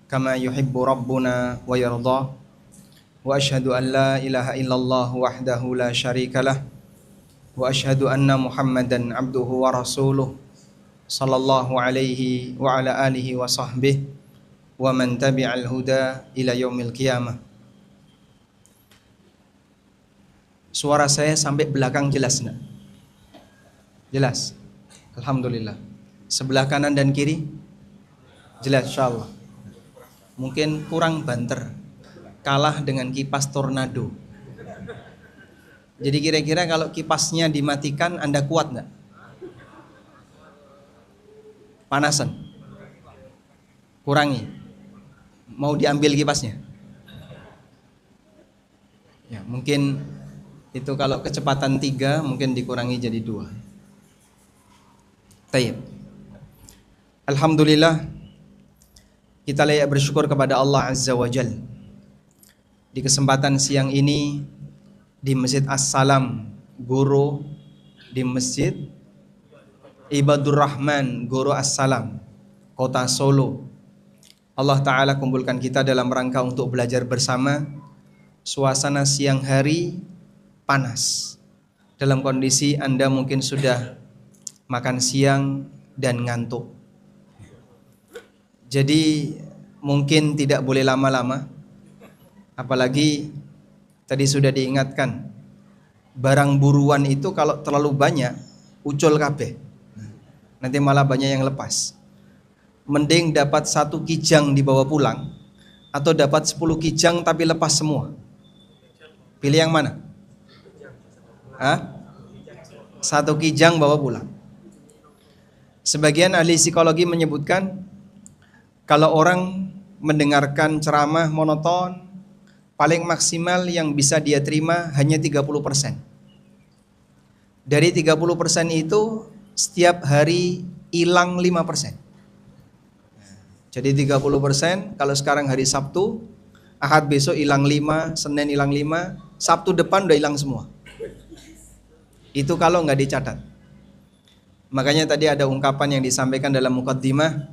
كما يحب ربنا ويرضى وأشهد أن لا إله إلا الله وحده لا شريك له وأشهد أن محمدا عبده ورسوله صلى الله عليه وعلى آله وصحبه ومن تبع الهدى إلى يوم القيامة. Suara saya sampai belakang jelas enggak? Jelas? Alhamdulillah. Sebelah kanan dan kiri? Jelas insyaallah. Mungkin kurang banter, kalah dengan kipas tornado. Jadi kira-kira kalau kipasnya dimatikan Anda kuat enggak? Panasan? Kurangi. Mau diambil kipasnya? Ya, mungkin itu kalau kecepatan 3 mungkin dikurangi jadi 2. Tayyib. Alhamdulillah, kita layak bersyukur kepada Allah Azza wa Jal. Di kesempatan siang ini di Masjid As-Salam Guru, di Masjid Ibadur Rahman Guru As-Salam, Kota Solo, Allah Ta'ala kumpulkan kita dalam rangka untuk belajar bersama. Suasana siang hari panas. Dalam kondisi Anda mungkin sudah makan siang dan ngantuk. Jadi mungkin tidak boleh lama-lama. Apalagi tadi sudah diingatkan, barang buruan itu kalau terlalu banyak ucul kabeh. Nanti malah banyak yang lepas. Mending dapat 1 kijang dibawa pulang atau dapat 10 kijang tapi lepas semua. Pilih yang mana? 1 kijang bawa pulang. Sebagian ahli psikologi menyebutkan kalau orang mendengarkan ceramah monoton, paling maksimal yang bisa dia terima hanya 30%. Dari 30% itu setiap hari hilang 5%. Jadi 30%, kalau sekarang hari Sabtu, Ahad besok hilang 5, Senin hilang 5, Sabtu depan udah hilang semua. Itu kalau nggak dicatat. Makanya tadi ada ungkapan yang disampaikan dalam muqaddimah,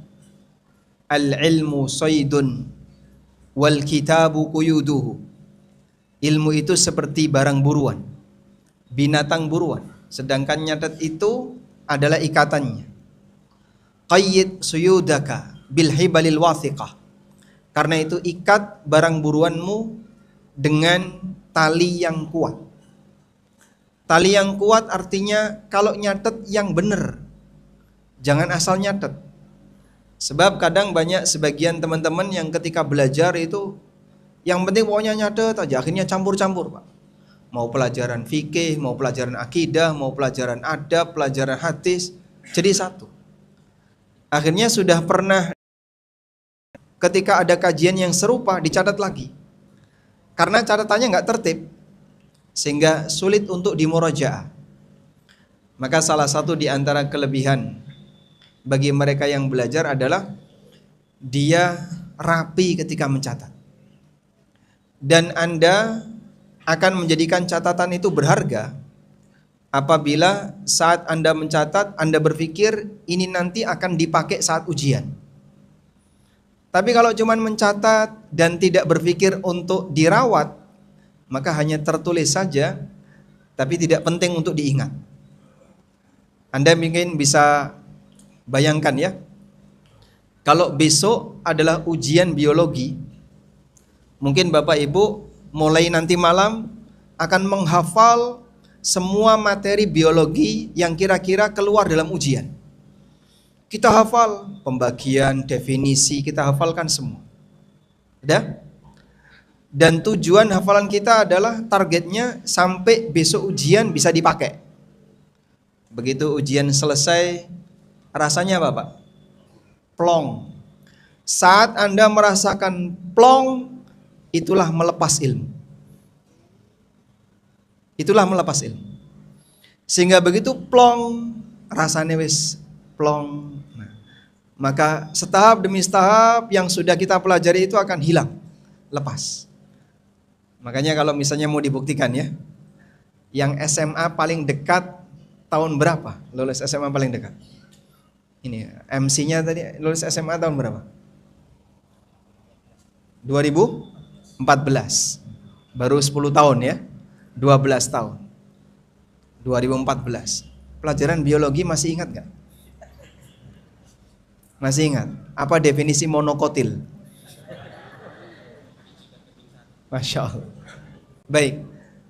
al-ilmu saydun wal kitabu quyuduhu. Ilmu itu seperti barang buruan, binatang buruan, sedangkan nyatet itu adalah ikatannya. Qayyid suyudaka bil hibalil wathiqah. Karena itu ikat barang buruanmu dengan tali yang kuat. Tali yang kuat artinya kalau nyatet yang benar. Jangan asal nyatet. Sebab kadang banyak sebagian teman-teman yang ketika belajar itu yang penting pokoknya nyatet aja, akhirnya campur-campur, Pak. Mau pelajaran fikih, mau pelajaran akidah, mau pelajaran adab, pelajaran hadis, jadi satu. Akhirnya sudah pernah ketika ada kajian yang serupa dicatat lagi. Karena catatannya nggak tertib, sehingga sulit untuk dimurajaah. Maka salah satu di antara kelebihan bagi mereka yang belajar adalah dia rapi ketika mencatat. Dan Anda akan menjadikan catatan itu berharga apabila saat Anda mencatat, Anda berpikir ini nanti akan dipakai saat ujian. Tapi kalau cuma mencatat dan tidak berpikir untuk dirawat, maka hanya tertulis saja, tapi tidak penting untuk diingat. Anda mungkin bisa bayangkan ya, kalau besok adalah ujian biologi, mungkin Bapak Ibu mulai nanti malam akan menghafal semua materi biologi yang kira-kira keluar dalam ujian. Kita hafal pembagian, definisi, kita hafalkan semua. Ada? Dan tujuan hafalan kita adalah targetnya sampai besok ujian bisa dipakai. Begitu ujian selesai, rasanya apa, Pak? Plong. Saat Anda merasakan plong, itulah melepas ilmu. Itulah melepas ilmu. Sehingga begitu plong, rasanya wis plong. Nah, maka setahap demi setahap yang sudah kita pelajari itu akan hilang, lepas. Makanya kalau misalnya mau dibuktikan ya, yang SMA paling dekat tahun berapa? Lulus SMA paling dekat. Ini MC-nya tadi lulus SMA tahun berapa? 2014. Baru 10 tahun ya. 12 tahun. 2014. Pelajaran biologi masih ingat nggak? Masih ingat? Apa definisi monokotil? Masya Allah. Baik.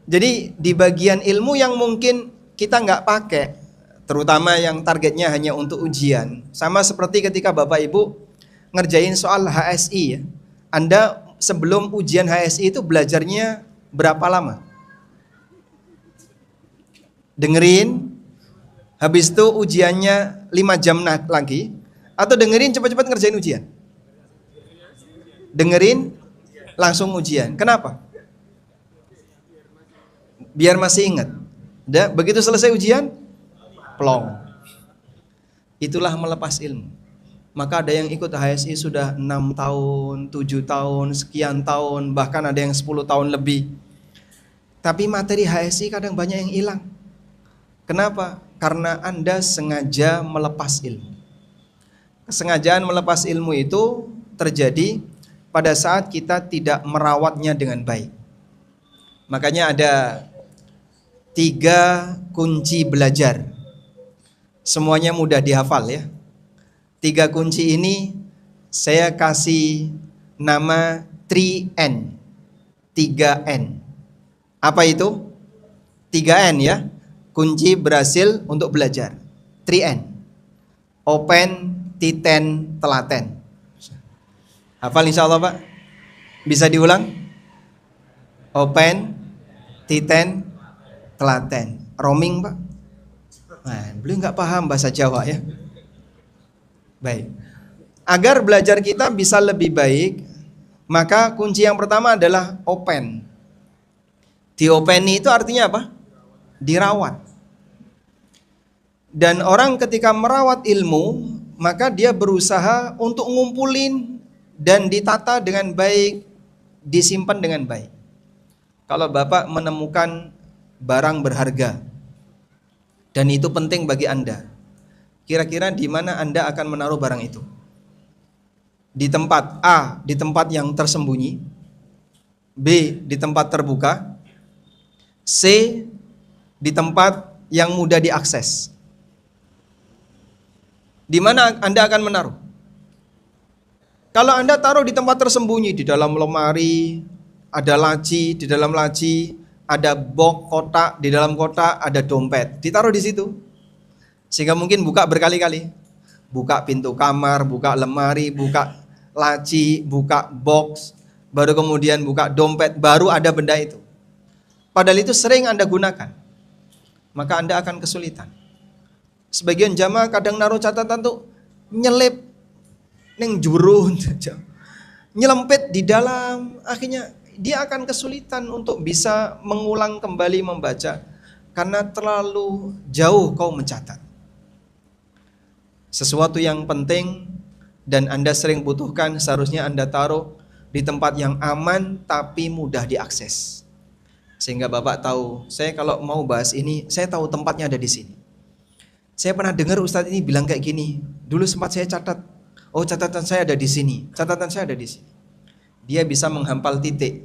Jadi di bagian ilmu yang mungkin kita nggak pakai, terutama yang targetnya hanya untuk ujian, sama seperti ketika Bapak Ibu ngerjain soal HSI ya. Anda sebelum ujian HSI itu belajarnya berapa lama? Dengerin, habis itu ujiannya 5 jam lagi, atau dengerin cepat-cepat ngerjain ujian? Dengerin, langsung ujian. Kenapa? Biar masih ingat. Begitu selesai ujian, plong. Itulah melepas ilmu. Maka ada yang ikut HSI sudah 6 tahun, 7 tahun, sekian tahun, bahkan ada yang 10 tahun lebih. Tapi materi HSI kadang banyak yang hilang. Kenapa? Karena Anda sengaja melepas ilmu. Kesengajaan melepas ilmu itu terjadi pada saat kita tidak merawatnya dengan baik. Makanya ada 3 kunci belajar. Semuanya mudah dihafal ya. 3 kunci ini saya kasih nama 3N. 3N. Apa itu? 3N ya. Kunci berhasil untuk belajar. 3N. Open, titen, telaten. Hafal insya Allah Pak? Bisa diulang? Open, titen, telaten. Roaming Pak? Nah, beliau nggak paham bahasa Jawa ya. Baik. Agar belajar kita bisa lebih baik, maka kunci yang pertama adalah open. Diopeni itu artinya apa? Dirawat. Dan orang ketika merawat ilmu, maka dia berusaha untuk ngumpulin dan ditata dengan baik, disimpan dengan baik. Kalau Bapak menemukan barang berharga dan itu penting bagi Anda, kira-kira di mana Anda akan menaruh barang itu? Di tempat A, di tempat yang tersembunyi, B, di tempat terbuka, C, di tempat yang mudah diakses. Di mana Anda akan menaruh? Kalau Anda taruh di tempat tersembunyi, di dalam lemari, ada laci, di dalam laci ada box kotak, di dalam kotak ada dompet, ditaruh di situ. Sehingga mungkin buka berkali-kali. Buka pintu kamar, buka lemari, buka laci, buka box, baru kemudian buka dompet, baru ada benda itu. Padahal itu sering Anda gunakan. Maka Anda akan kesulitan. Sebagian jamaah kadang naruh catatan tuh nyelip neng jurun, nyelempit di dalam, akhirnya dia akan kesulitan untuk bisa mengulang kembali membaca karena terlalu jauh kau mencatat. Sesuatu yang penting dan Anda sering butuhkan seharusnya Anda taruh di tempat yang aman tapi mudah diakses. Sehingga Bapak tahu, saya kalau mau bahas ini, saya tahu tempatnya ada di sini. Saya pernah dengar Ustadz ini bilang kayak gini, dulu sempat saya catat, oh catatan saya ada di sini, catatan saya ada di sini. Dia bisa menghafal titik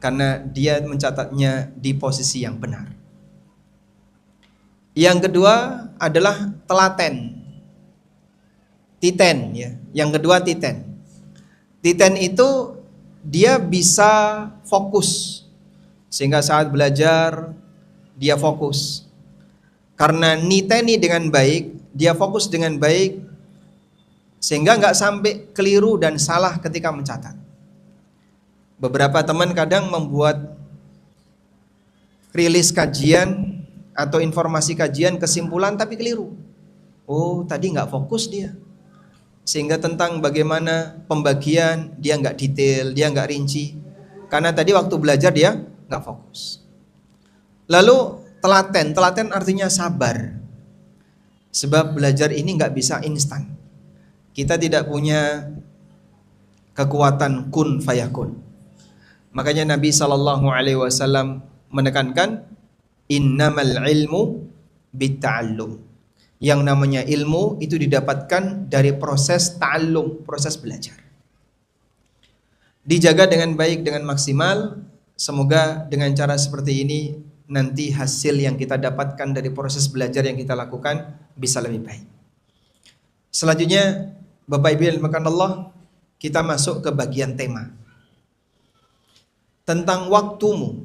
karena dia mencatatnya di posisi yang benar. Yang kedua adalah telaten. Titen ya. Yang kedua titen. Titen itu dia bisa fokus. Sehingga saat belajar dia fokus. Karena niteni dengan baik, dia fokus dengan baik sehingga nggak sampai keliru dan salah ketika mencatat. Beberapa teman kadang membuat rilis kajian atau informasi kajian kesimpulan tapi keliru. Oh, tadi nggak fokus dia. Sehingga tentang bagaimana pembagian dia nggak detail, dia nggak rinci. Karena tadi waktu belajar dia nggak fokus. Lalu telaten artinya sabar. Sebab belajar ini nggak bisa instan. Kita tidak punya kekuatan kun fayakun. Makanya Nabi SAW menekankan innamal ilmu bitta'allum. Yang namanya ilmu itu didapatkan dari proses ta'allum, proses belajar. dijaga dengan baik, dengan maksimal. Semoga dengan cara seperti ini nanti hasil yang kita dapatkan dari proses belajar yang kita lakukan bisa lebih baik. Selanjutnya, Bapak Ibu yang dimuliakan Allah, kita masuk ke bagian tema tentang waktumu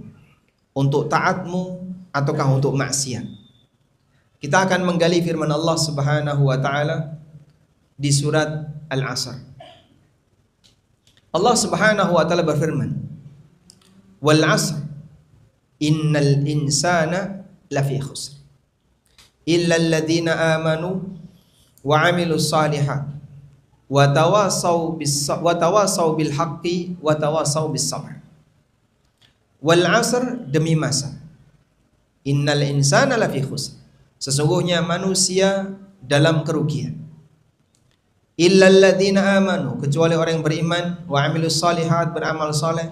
untuk taatmu ataukah untuk maksiat. Kita akan menggali firman Allah Subhanahu wa taala di surat Al-Asr. Allah Subhanahu wa taala berfirman, "Wal 'asr innal insana lafi khusr illa alladziina aamanu wa 'amilus shalihat wa tawasaw bil haqqi wa tawasaw bis sabr." Wal 'asr, demi masa. Innal insana lafi khusr, sesungguhnya manusia dalam kerugian. Illal ladzina amanu, kecuali orang yang beriman, wa amilus shalihat, beramal saleh,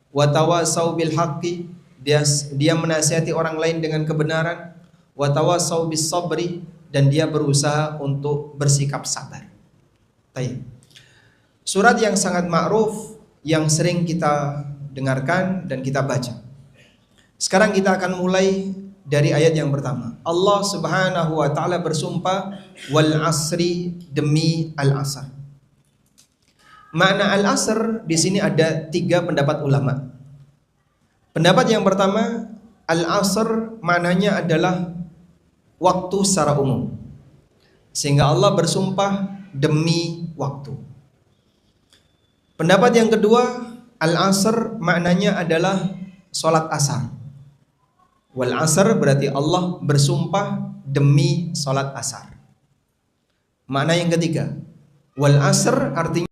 wa tawasaw bil haqqi, dia menasihati orang lain dengan kebenaran, wa tawasaw bis sabri, dan dia berusaha untuk bersikap sabar. Baik. Surat yang sangat ma'ruf yang sering kita dengarkan dan kita baca. Sekarang kita akan mulai dari ayat yang pertama. Allah Subhanahu wa taala bersumpah, wal asri, demi al-asr. Makna al-asr di sini ada 3 pendapat ulama. Pendapat yang pertama, al-asr maknanya adalah waktu secara umum. Sehingga Allah bersumpah demi waktu. Pendapat yang kedua, al-asr maknanya adalah sholat asar. Wal asr berarti Allah bersumpah demi sholat asar. Makna yang ketiga, wal asr artinya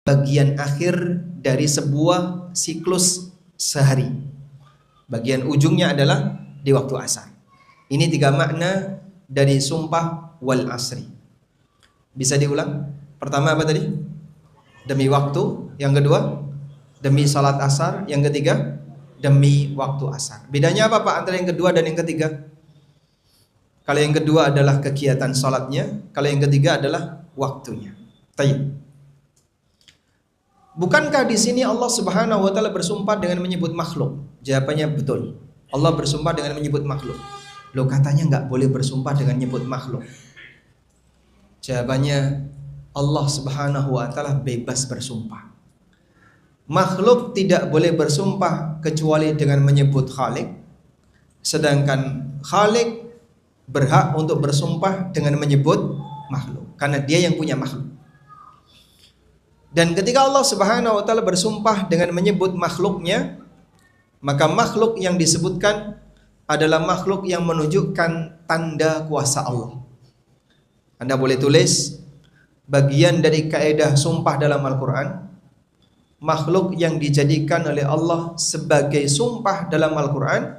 bagian akhir dari sebuah siklus sehari. Bagian ujungnya adalah di waktu asar. Ini 3 makna dari sumpah wal asri. Bisa diulang? Pertama apa tadi? Demi waktu. Yang kedua, demi salat asar. Yang ketiga, demi waktu asar. Bedanya apa Pak antara yang kedua dan yang ketiga? Kalau yang kedua adalah kegiatan salatnya, kalau yang ketiga adalah waktunya. Tayyib. Bukankah di sini Allah Subhanahu wa taala bersumpah dengan menyebut makhluk? Jawabannya betul. Allah bersumpah dengan menyebut makhluk. Loh, katanya nggak boleh bersumpah dengan menyebut makhluk. Jawabannya, Allah Subhanahu wa taala bebas bersumpah. Makhluk tidak boleh bersumpah kecuali dengan menyebut Khalik. Sedangkan Khalik berhak untuk bersumpah dengan menyebut makhluk, karena dia yang punya makhluk. Dan ketika Allah Subhanahu wa taala bersumpah dengan menyebut makhluknya, maka makhluk yang disebutkan adalah makhluk yang menunjukkan tanda kuasa Allah. Anda boleh tulis bagian dari kaidah sumpah dalam Al-Quran. Makhluk yang dijadikan oleh Allah sebagai sumpah dalam Al-Quran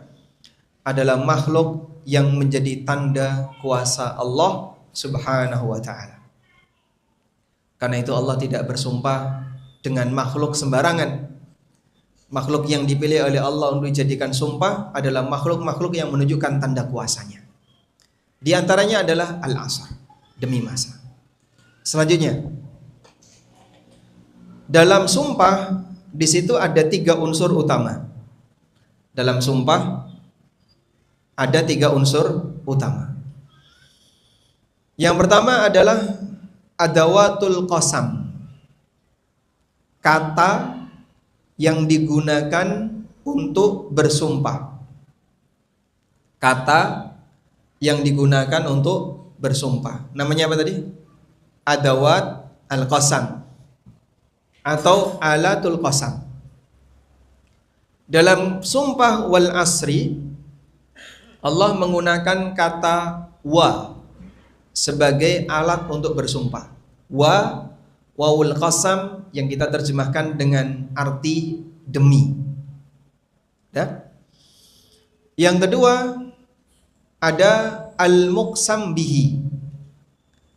adalah makhluk yang menjadi tanda kuasa Allah Subhanahu wa ta'ala. Karena itu Allah tidak bersumpah dengan makhluk sembarangan. Makhluk yang dipilih oleh Allah untuk dijadikan sumpah adalah makhluk-makhluk yang menunjukkan tanda kuasanya. Di antaranya adalah al-asr, demi masa. Selanjutnya, dalam sumpah di situ ada 3 unsur utama. Dalam sumpah ada 3 unsur utama. Yang pertama adalah adawatul qasam, kata yang digunakan untuk bersumpah. Kata yang digunakan untuk bersumpah. Namanya apa tadi? Adawat al-qasam atau alatul qasam. Dalam sumpah wal asri, Allah menggunakan kata wa sebagai alat untuk bersumpah. Wawul qasam yang kita terjemahkan dengan arti demi. Ya. Yang kedua ada al-muqsam bihi.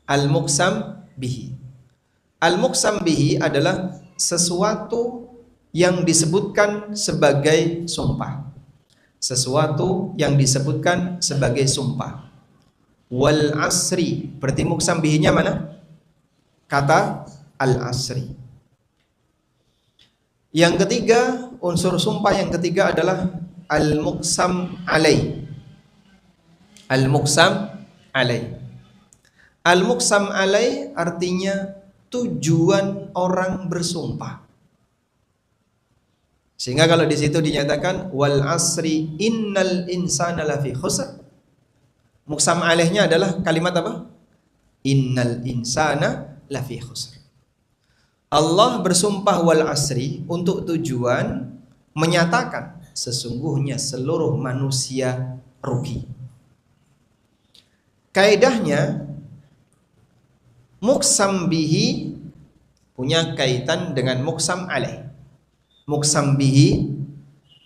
Al-muqsam bihi. Al-muqsam bihi adalah sesuatu yang disebutkan sebagai sumpah. Sesuatu yang disebutkan sebagai sumpah. Wal asri, berarti muqsam bihinya mana? kata al-asri. Yang ketiga, unsur sumpah yang ketiga adalah al-muqsam alai. Al-muqsam alai. Al-muqsam alai artinya tujuan orang bersumpah. Sehingga kalau di situ dinyatakan wal asri innal insana lafi khusr. Muqsam alaihnya adalah kalimat apa? Innal insana lafi khusr. Allah bersumpah wal asri untuk tujuan menyatakan sesungguhnya seluruh manusia rugi. Kaidahnya muqsam bihi punya kaitan dengan muqsam alaih. Muqsam bihi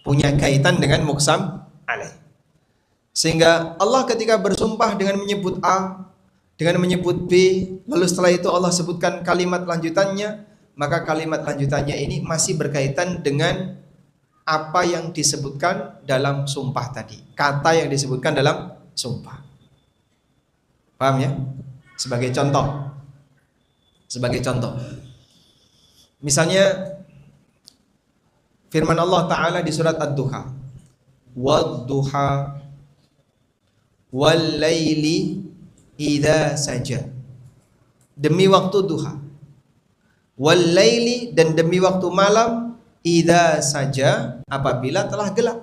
punya kaitan dengan muqsam alaih. Sehingga Allah ketika bersumpah dengan menyebut A, dengan menyebut B, lalu setelah itu Allah sebutkan kalimat lanjutannya, maka kalimat lanjutannya ini masih berkaitan dengan apa yang disebutkan dalam sumpah tadi. Kata yang disebutkan dalam sumpah. Paham ya? Sebagai contoh. Sebagai contoh. Misalnya firman Allah Ta'ala di surat Ad-Duha. Wad-duha wal-laili idza saja. Demi waktu duha. Wal-laili dan demi waktu malam idza saja apabila telah gelap.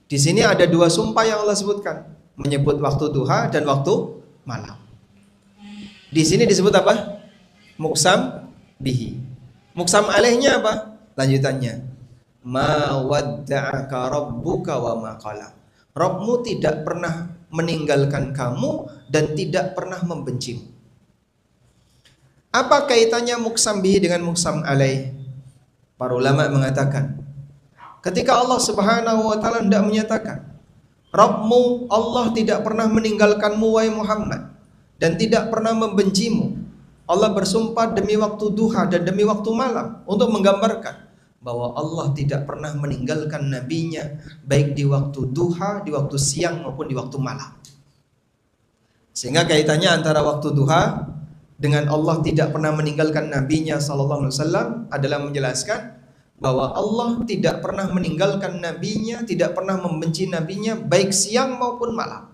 Di sini ada dua sumpah yang Allah sebutkan, menyebut waktu duha dan waktu malam. Di sini disebut apa? Muqsam bihi. Muqsam alaihnya apa? Lanjutannya. Ma wadda'aka rabbuka wa ma qala. Rabbmu tidak pernah meninggalkan kamu dan tidak pernah membencimu. Apa kaitannya muqsam bihi dengan muqsam alaih? Para ulama mengatakan, ketika Allah Subhanahu wa taala hendak menyatakan, Rabbmu Allah tidak pernah meninggalkanmu wahai Muhammad dan tidak pernah membencimu. Allah bersumpah demi waktu duha dan demi waktu malam untuk menggambarkan bahwa Allah tidak pernah meninggalkan nabinya baik di waktu duha, di waktu siang maupun di waktu malam. Sehingga kaitannya antara waktu duha dengan Allah tidak pernah meninggalkan nabinya sallallahu alaihi wasallam adalah menjelaskan bahwa Allah tidak pernah meninggalkan nabinya, tidak pernah membenci nabinya baik siang maupun malam.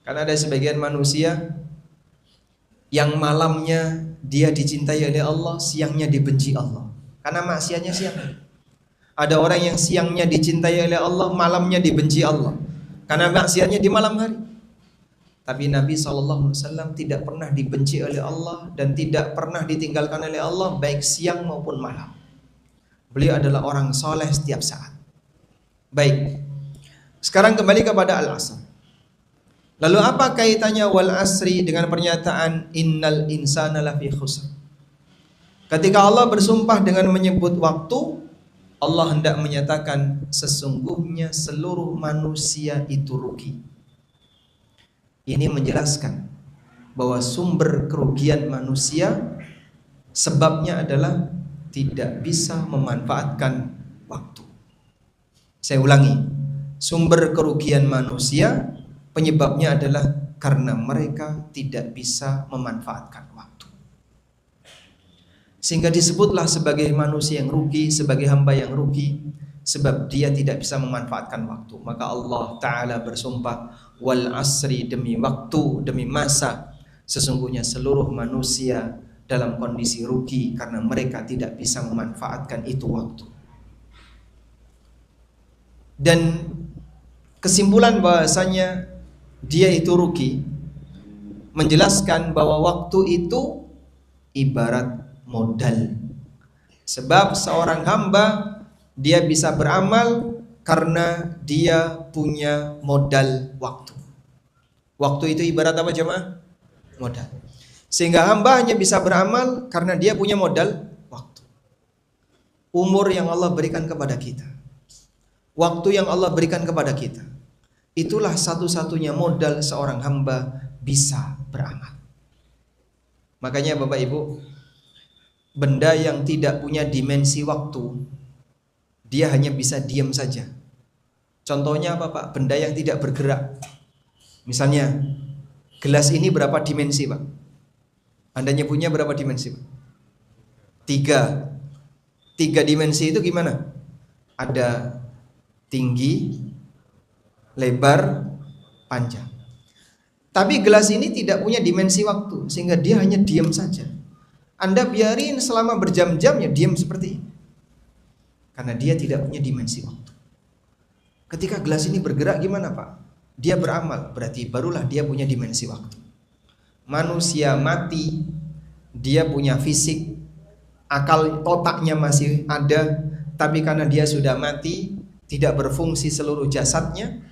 Karena ada sebagian manusia yang malamnya dia dicintai oleh Allah, siangnya dibenci Allah. Karena maksiatnya siang. Ada orang yang siangnya dicintai oleh Allah, malamnya dibenci Allah. Karena maksiatnya di malam hari. Tapi Nabi SAW tidak pernah dibenci oleh Allah dan tidak pernah ditinggalkan oleh Allah baik siang maupun malam. Beliau adalah orang soleh setiap saat. Baik. Sekarang kembali kepada al-asr. Lalu apa kaitannya wal asri dengan pernyataan innal insana lafi khusr? Ketika Allah bersumpah dengan menyebut waktu, Allah hendak menyatakan sesungguhnya seluruh manusia itu rugi. Ini menjelaskan bahwa sumber kerugian manusia sebabnya adalah tidak bisa memanfaatkan waktu. Saya ulangi, sumber kerugian manusia penyebabnya adalah karena mereka tidak bisa memanfaatkan waktu. Sehingga disebutlah sebagai manusia yang rugi, sebagai hamba yang rugi, sebab dia tidak bisa memanfaatkan waktu. Maka Allah Ta'ala bersumpah, wal asri, demi waktu, demi masa, sesungguhnya seluruh manusia dalam kondisi rugi karena mereka tidak bisa memanfaatkan itu waktu. Dan kesimpulan bahasanya dia itu rugi menjelaskan bahwa waktu itu ibarat modal. Sebab seorang hamba dia bisa beramal karena dia punya modal waktu. Waktu itu ibarat apa jemaah? Modal. Sehingga hamba hanya bisa beramal karena dia punya modal waktu. Umur yang Allah berikan kepada kita, waktu yang Allah berikan kepada kita, itulah satu-satunya modal seorang hamba bisa beramal. Makanya Bapak Ibu, benda yang tidak punya dimensi waktu, dia hanya bisa diam saja. Contohnya apa Pak? Benda yang tidak bergerak. Misalnya, gelas ini berapa dimensi Pak? Anda nyebutnya berapa dimensi? Tiga. Tiga dimensi itu gimana? Ada tinggi, lebar, panjang. Tapi gelas ini tidak punya dimensi waktu, sehingga dia hanya diam saja. Anda biarin selama berjam-jam ya diam seperti ini. Karena dia tidak punya dimensi waktu. Ketika gelas ini bergerak gimana Pak? Dia beramal, berarti barulah dia punya dimensi waktu. Manusia mati, dia punya fisik, akal otaknya masih ada, tapi karena dia sudah mati, tidak berfungsi seluruh jasadnya,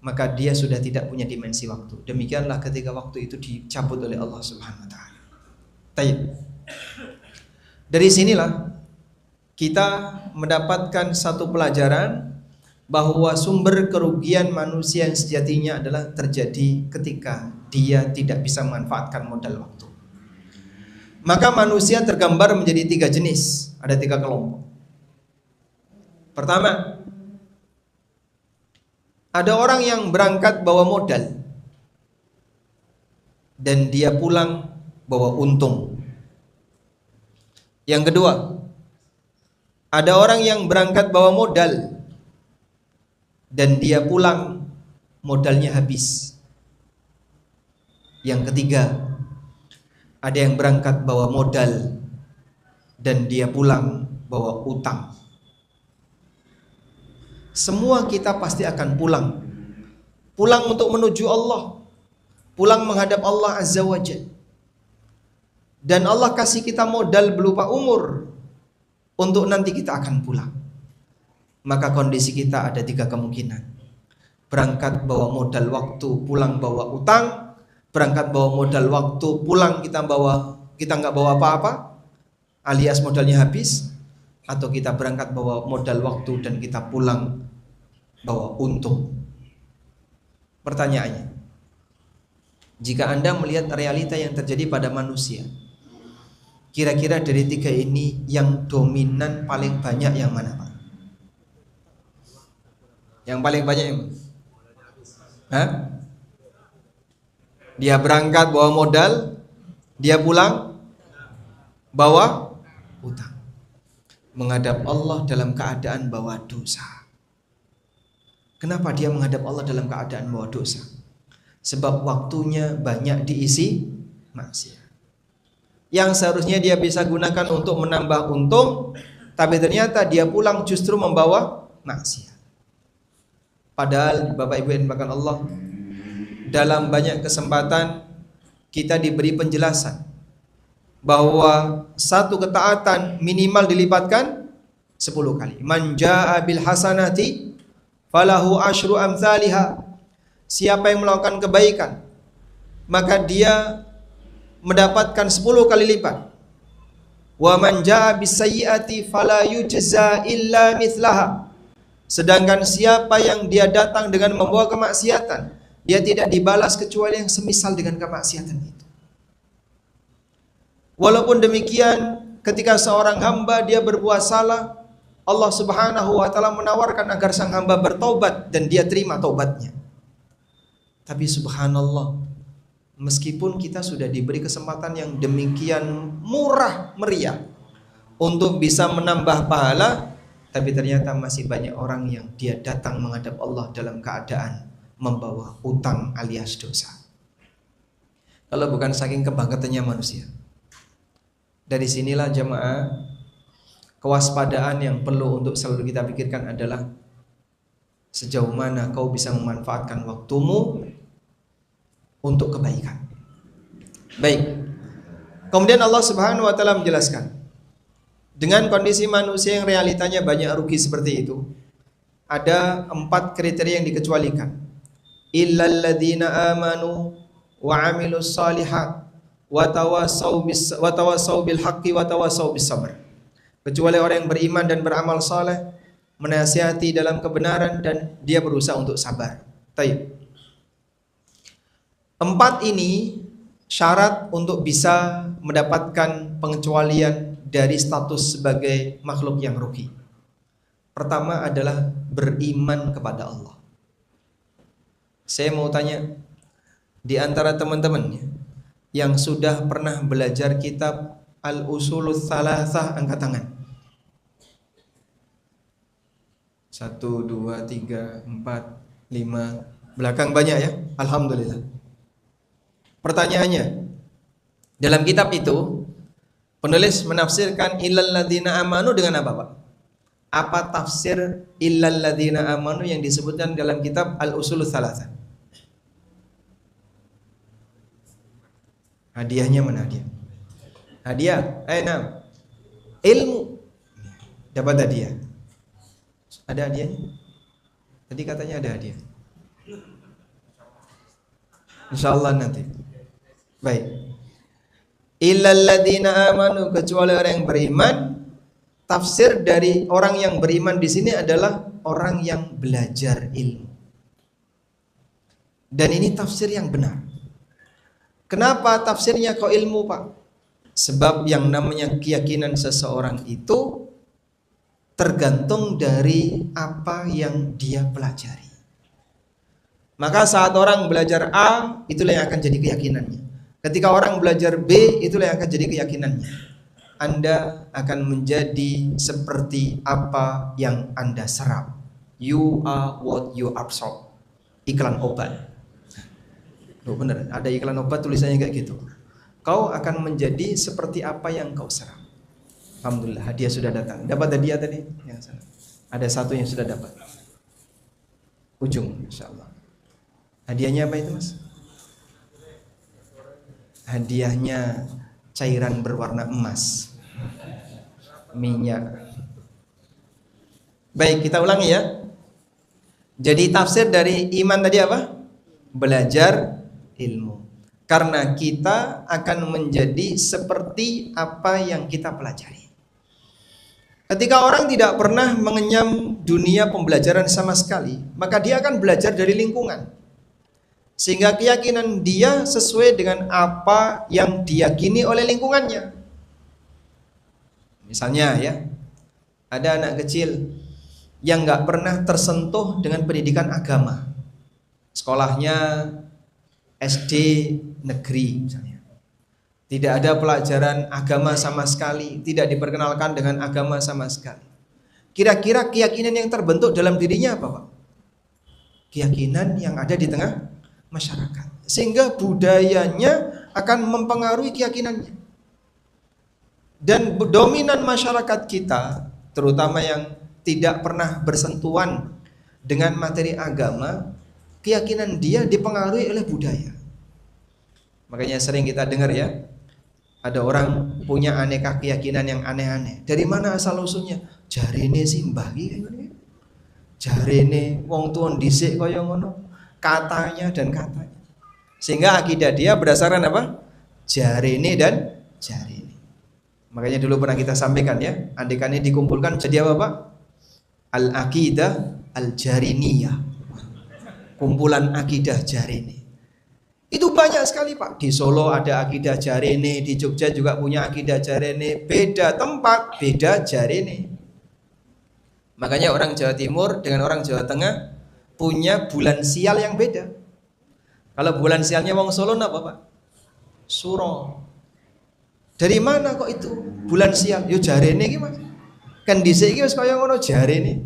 maka dia sudah tidak punya dimensi waktu. Demikianlah ketika waktu itu dicabut oleh Allah Subhanahu wa taala. Baik. Dari sinilah kita mendapatkan satu pelajaran bahwa sumber kerugian manusia yang sejatinya adalah terjadi ketika dia tidak bisa memanfaatkan modal waktu. Maka manusia tergambar menjadi tiga jenis, ada tiga kelompok. Pertama, ada orang yang berangkat bawa modal dan dia pulang bawa untung. Yang kedua, ada orang yang berangkat bawa modal dan dia pulang modalnya habis. Yang ketiga, ada yang berangkat bawa modal dan dia pulang bawa utang. Semua kita pasti akan pulang. Pulang untuk menuju Allah. Pulang menghadap Allah Azza wa Jalla. Dan Allah kasih kita modal berupa umur untuk nanti kita akan pulang. Maka kondisi kita ada tiga kemungkinan. Berangkat bawa modal waktu, pulang bawa utang. Berangkat bawa modal waktu, pulang kita nggak bawa apa-apa, alias modalnya habis. Atau kita berangkat bawa modal waktu dan kita pulang bawa untung. Pertanyaannya, jika Anda melihat realita yang terjadi pada manusia, kira-kira dari tiga ini yang dominan paling banyak yang mana Pak? Yang paling banyak yang mana? Hah? Dia berangkat bawa modal, dia pulang bawa utang. Menghadap Allah dalam keadaan bawa dosa. Kenapa dia menghadap Allah dalam keadaan bawa dosa? Sebab waktunya banyak diisi maksiat. Yang seharusnya dia bisa gunakan untuk menambah untung, tapi ternyata dia pulang justru membawa maksiat. Padahal Bapak Ibu yang dimuliakan Allah, dalam banyak kesempatan kita diberi penjelasan bahwa satu ketaatan minimal dilipatkan 10 kali. Man jaa bil hasanati falahu asyru amsalha. Siapa yang melakukan kebaikan, maka dia mendapatkan 10 kali lipat. Wa man jaa bis sayyiati fala yujza illa mithlaha. Sedangkan siapa yang dia datang dengan membawa kemaksiatan, dia tidak dibalas kecuali yang semisal dengan kemaksiatan itu. Walaupun demikian, ketika seorang hamba dia berbuat salah, Allah Subhanahu wa taala menawarkan agar sang hamba bertobat dan dia terima taubatnya. Tapi subhanallah, meskipun kita sudah diberi kesempatan yang demikian murah meriah untuk bisa menambah pahala, tapi ternyata masih banyak orang yang dia datang menghadap Allah dalam keadaan membawa utang alias dosa. Kalau bukan saking kebanggatannya manusia. Dari sinilah jemaah, kewaspadaan yang perlu untuk selalu kita pikirkan adalah sejauh mana kau bisa memanfaatkan waktumu untuk kebaikan. Baik. Kemudian Allah Subhanahu wa taala menjelaskan, dengan kondisi manusia yang realitanya banyak rugi seperti itu, ada 4 kriteria yang dikecualikan. Illal ladzina amanu wa amilus shalihat wa tawasaw bil haqqi wa tawasaw bis sabr. Kecuali orang yang beriman dan beramal saleh, menasihati dalam kebenaran dan dia berusaha untuk sabar. Taib. 4 ini syarat untuk bisa mendapatkan pengecualian dari status sebagai makhluk yang rugi. Pertama adalah beriman kepada Allah. Saya mau tanya, di antara teman-teman yang sudah pernah belajar kitab Al-Usulul Thalathah, angkat tangan. 1, 2, 3, 4, 5. Belakang banyak ya. Alhamdulillah. Pertanyaannya, dalam kitab itu penulis menafsirkan illal ladzina amanu dengan apa, Pak? Apa tafsir illal ladzina amanu yang disebutkan dalam kitab Al-Usulul Thalathah? Hadiahnya mana hadiah? Hadiah, ilmu. Dapat hadiah. Ada hadiahnya? Tadi katanya ada hadiah. Insyaallah nanti. Baik. Illal ladzina amanu, kecuali orang yang beriman. Tafsir dari orang yang beriman di sini adalah orang yang belajar ilmu. Dan ini tafsir yang benar. Kenapa tafsirnya kok ilmu, Pak? Sebab yang namanya keyakinan seseorang itu tergantung dari apa yang dia pelajari. Maka saat orang belajar A, itulah yang akan jadi keyakinannya. Ketika orang belajar B, itulah yang akan jadi keyakinannya. Anda akan menjadi seperti apa yang Anda serap. You are what you absorb. Iklan obat. Loh, bener, ada iklan obat tulisannya kayak gitu. Kau akan menjadi seperti apa yang kau serap. Alhamdulillah, hadiah sudah datang. Dapat hadiah tadi? Yang sana. Ada satu yang sudah dapat. Ujung, insyaallah. Hadiahnya apa itu, Mas? Hadiahnya cairan berwarna emas. Minyak. Baik, kita ulangi ya. Jadi tafsir dari iman tadi apa? Belajar ilmu. Karena kita akan menjadi seperti apa yang kita pelajari. Ketika orang tidak pernah mengenyam dunia pembelajaran sama sekali, maka dia akan belajar dari lingkungan. Sehingga keyakinan dia sesuai dengan apa yang diyakini oleh lingkungannya. Misalnya ya, ada anak kecil yang nggak pernah tersentuh dengan pendidikan agama. Sekolahnya SD negeri misalnya. Tidak ada pelajaran agama sama sekali, tidak diperkenalkan dengan agama sama sekali. Kira-kira keyakinan yang terbentuk dalam dirinya apa, Pak? Keyakinan yang ada di tengah masyarakat. Sehingga budayanya akan mempengaruhi keyakinannya. Dan dominan masyarakat kita, terutama yang tidak pernah bersentuhan dengan materi agama, keyakinan dia dipengaruhi oleh budaya. Makanya sering kita dengar ya, ada orang punya aneka keyakinan yang aneh-aneh. Dari mana asal usulnya? Jarene sih mbah iki. Jarene wong tuwa dhisik kaya ngono. Katanya dan katanya. Sehingga akidah dia berdasarkan apa? Jarene dan jarene. Makanya dulu pernah kita sampaikan ya, andekannya dikumpulkan jadi apa, Pak? Al-aqidah al-jariniyah. Kumpulan akidah jarene. Itu banyak sekali, Pak. Di Solo ada akidah jarene, di Jogja juga punya akidah jarene. Beda tempat, beda jarene. Makanya orang Jawa Timur dengan orang Jawa Tengah punya bulan sial yang beda. Kalau bulan sialnya wong Solo apa, Pak? Suro. Dari mana kok itu bulan sial? Yo jarene iki, Mas. Kan dhisik iki wis kaya ngono jarene.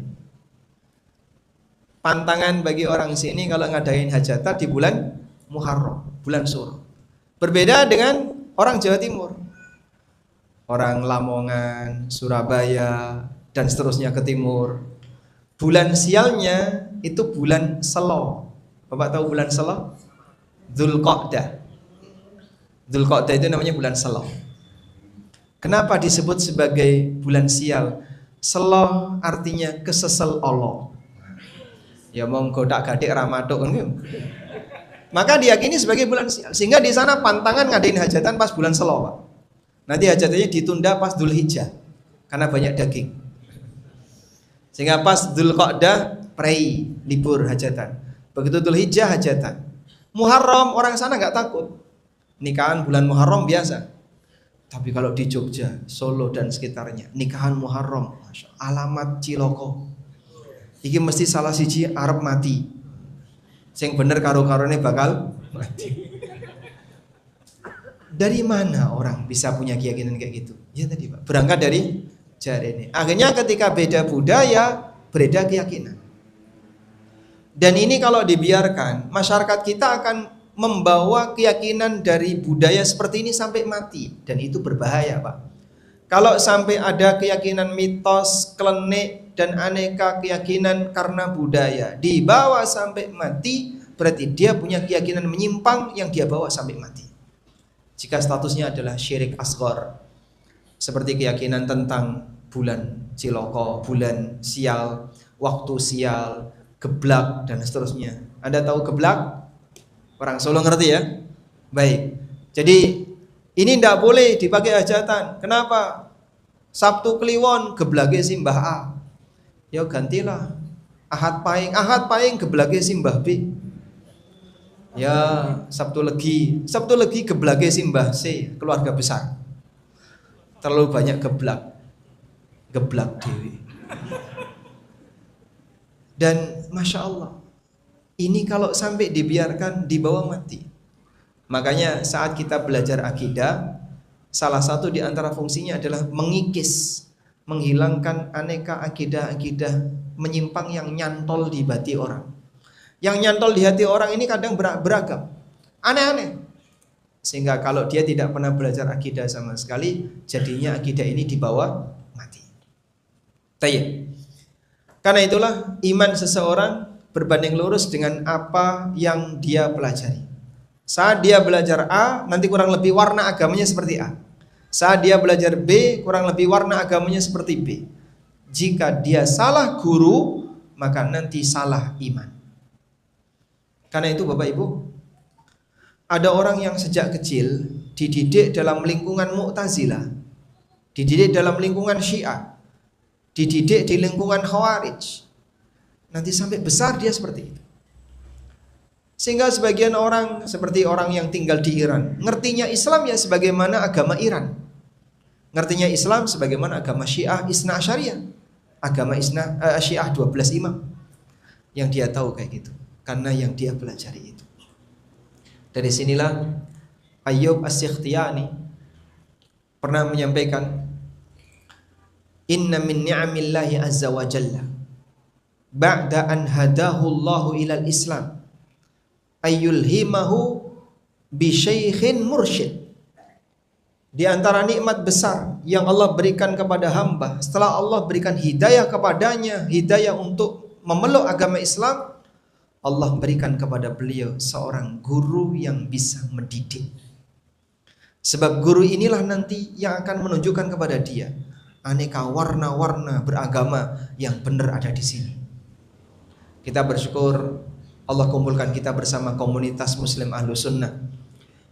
Pantangan bagi orang sini kalau ngadain hajatan di bulan Muharram, bulan Suro. Berbeda dengan orang Jawa Timur. Orang Lamongan, Surabaya, dan seterusnya ke timur. Bulan sialnya itu bulan Selo. Bapak tahu bulan Selo? Dzulqa'dah. Dzulqa'dah itu namanya bulan Selo. Kenapa disebut sebagai bulan sial? Selo artinya kesesel Allah. Ya monggo tak gadik ramadok kan. Maka diyakini sebagai bulan sial. Sehingga di sana pantangan ngadain hajatan pas bulan Selo, Pak. Nanti hajatannya ditunda pas Dzulhijjah karena banyak daging. Sehingga pas Dzulqa'dah prei libur hajatan. Begitu Dzulhijjah hajatan. Muharram orang sana nggak takut. Nikahan bulan Muharram biasa. Tapi kalau di Jogja, Solo dan sekitarnya, nikahan Muharram, alamat ciloko. Iki mesti salah siji arep mati. Sing bener karo-karone bakal mati. Dari mana orang bisa punya keyakinan kayak gitu? Ya tadi Pak, berangkat dari jari ini. Akhirnya ketika beda budaya, beda keyakinan. Dan ini kalau dibiarkan, masyarakat kita akan membawa keyakinan dari budaya seperti ini sampai mati. Dan itu berbahaya Pak. Kalau sampai ada keyakinan mitos, klenik, dan aneka keyakinan karena budaya dibawa sampai mati, berarti dia punya keyakinan menyimpang yang dia bawa sampai mati. Jika statusnya adalah syirik asghar, seperti keyakinan tentang bulan ciloko, bulan sial, waktu sial, geblak, dan seterusnya. Anda tahu geblak? Orang Solo ngerti ya? Baik. Jadi ini tidak boleh dipakai hajatan. Kenapa? Sabtu Kliwon geblage simbah A. Ya gantilah. Ahad Paing geblage simbah B. Ya Sabtu Legi geblage simbah C, keluarga besar. Terlalu banyak geblak dewi. Dan Masya Allah, ini kalau sampai dibiarkan dibawa mati. Makanya saat kita belajar akidah, salah satu di antara fungsinya adalah mengikis, menghilangkan aneka akidah-akidah menyimpang yang nyantol di hati orang. Yang nyantol di hati orang ini kadang beragam, aneh-aneh. Sehingga kalau dia tidak pernah belajar akidah sama sekali, jadinya akidah ini dibawa mati. Tayyib. Karena itulah iman seseorang berbanding lurus dengan apa yang dia pelajari. Saat dia belajar A, nanti kurang lebih warna agamanya seperti A. Saat dia belajar B, kurang lebih warna agamanya seperti B. Jika dia salah guru, maka nanti salah iman. Karena itu Bapak Ibu, ada orang yang sejak kecil dididik dalam lingkungan Mu'tazilah, dididik dalam lingkungan Syiah, dididik di lingkungan Khawarij. Nanti sampai besar dia seperti itu. Sehingga sebagian orang seperti orang yang tinggal di Iran, ngertinya Islam ya sebagaimana agama Iran. Ngertinya Islam sebagaimana agama Syiah Isna Asyariyah, agama Syiah 12 imam. Yang dia tahu kayak gitu, karena yang dia pelajari itu. Dari sinilah Ayyub As-Sikhtiyani pernah menyampaikan, inna min ni'amillahi azza wa jalla ba'da an hadahu Allahu ilal Islam ayyulhimahu bi syaikhin mursyid. Di antara nikmat besar yang Allah berikan kepada hamba setelah Allah berikan hidayah kepadanya, hidayah untuk memeluk agama Islam, Allah berikan kepada beliau seorang guru yang bisa mendidik. Sebab guru inilah nanti yang akan menunjukkan kepada dia aneka warna-warna beragama yang benar ada di sini. Kita bersyukur Allah kumpulkan kita bersama komunitas Muslim Ahlus Sunnah,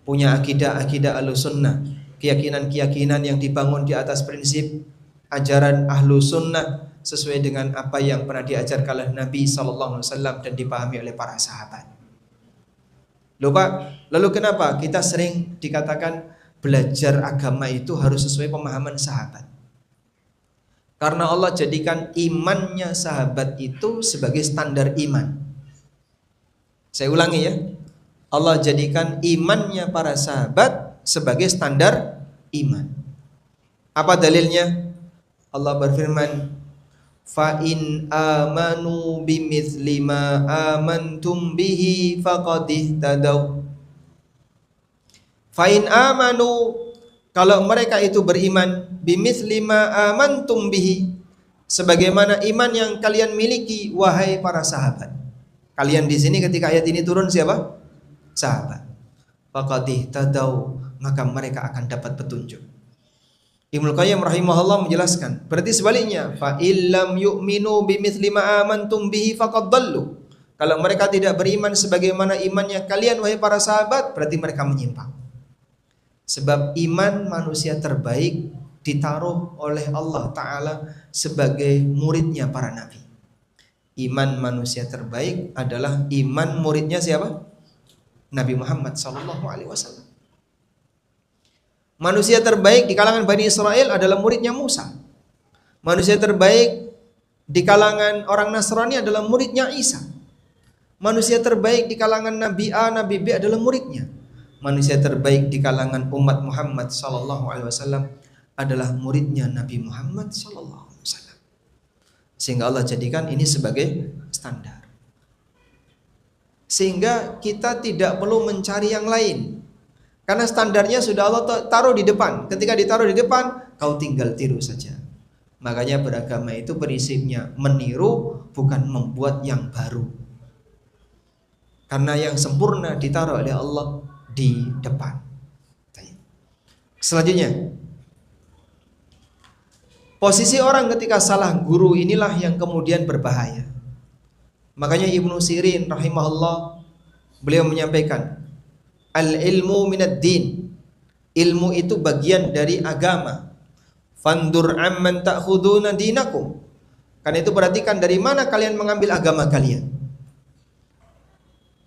punya akidah-akidah Ahlus Sunnah, keyakinan-keyakinan yang dibangun di atas prinsip ajaran Ahlus Sunnah sesuai dengan apa yang pernah diajarkan oleh Nabi SAW dan dipahami oleh para sahabat. Lalu kenapa kita sering dikatakan belajar agama itu harus sesuai pemahaman sahabat? Karena Allah jadikan imannya sahabat itu sebagai standar iman. Saya ulangi ya, Allah jadikan imannya para sahabat sebagai standar iman. Apa dalilnya? Allah berfirman, fa in amanu bimithli ma amantum bihi faqad ihtadaw. Fa in amanu, kalau mereka itu beriman, bimithli ma amantum bihi, sebagaimana iman yang kalian miliki wahai para sahabat. Kalian di sini ketika ayat ini turun siapa? Sahabat. Faqad ihtadaw, maka mereka akan dapat petunjuk. Ibnu Qayyim rahimahullah menjelaskan, berarti sebaliknya, fa illam yu'minu bimithli ma amantum bihi faqad dallu. Kalau mereka tidak beriman sebagaimana imannya kalian wahai para sahabat, berarti mereka menyimpang. Sebab iman manusia terbaik ditaruh oleh Allah Ta'ala sebagai muridnya para nabi. Iman manusia terbaik adalah iman muridnya siapa? Nabi Muhammad SAW. Manusia terbaik di kalangan Bani Israel adalah muridnya Musa. Manusia terbaik di kalangan orang Nasrani adalah muridnya Isa. Manusia terbaik di kalangan Nabi A, Nabi B adalah muridnya. manusia terbaik di kalangan umat Muhammad sallallahu alaihi wasallam adalah muridnya Nabi Muhammad sallallahu alaihi wasallam. Sehingga Allah jadikan ini sebagai standar. Sehingga kita tidak perlu mencari yang lain. Karena standarnya sudah Allah taruh di depan. Ketika ditaruh di depan, kau tinggal tiru saja. Makanya beragama itu prinsipnya meniru, bukan membuat yang baru. Karena yang sempurna ditaruh oleh Allah di depan. Selanjutnya, posisi orang ketika salah guru inilah yang kemudian berbahaya. Makanya Ibnu Sirin rahimahullah, beliau menyampaikan, al-ilmu minad din. Ilmu itu bagian dari agama. Fandur amman ta'khuduna dinakum. Karena itu perhatikan dari mana kalian mengambil agama kalian.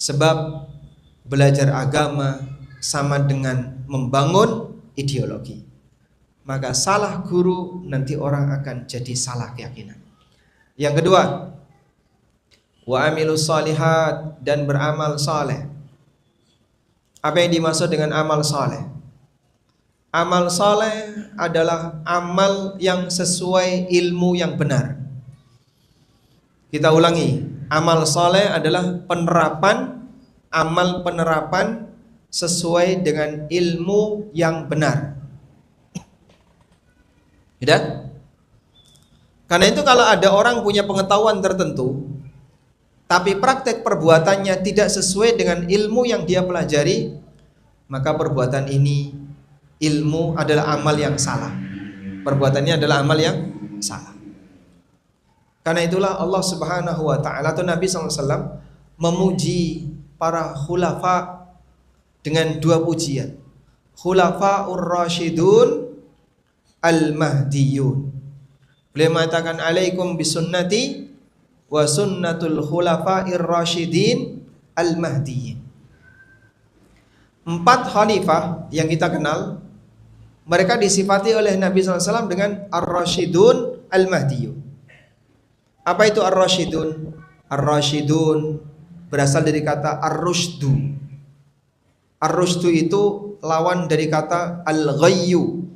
Sebab belajar agama sama dengan membangun ideologi. Maka salah guru nanti orang akan jadi salah keyakinan. Yang kedua, wa amilus solihat, dan beramal saleh. Apa yang dimaksud dengan amal saleh? Amal saleh adalah amal yang sesuai ilmu yang benar. Kita ulangi, amal saleh adalah penerapan sesuai dengan ilmu yang benar. Tidak? Karena itu kalau ada orang punya pengetahuan tertentu, tapi praktek perbuatannya tidak sesuai dengan ilmu yang dia pelajari, maka perbuatan ini ilmu adalah amal yang salah. Perbuatannya adalah amal yang salah. Karena itulah Allah Subhanahu wa taala atau Nabi SAW memuji para khulafa dengan dua pujian. Khulafaur Rasyidun Al-Mahdiyun. Beliau mengatakan alaikum bisunnati wa sunnatul khulafa'ir rasyidin al-mahdiyyin. 4 khalifah yang kita kenal, mereka disifati oleh Nabi SAW dengan ar-rasyidun al-mahdiyun. Apa itu ar-rasyidun? Ar-rasyidun berasal dari kata ar-rushdu. Ar-rushdu itu lawan dari kata al-ghayyu.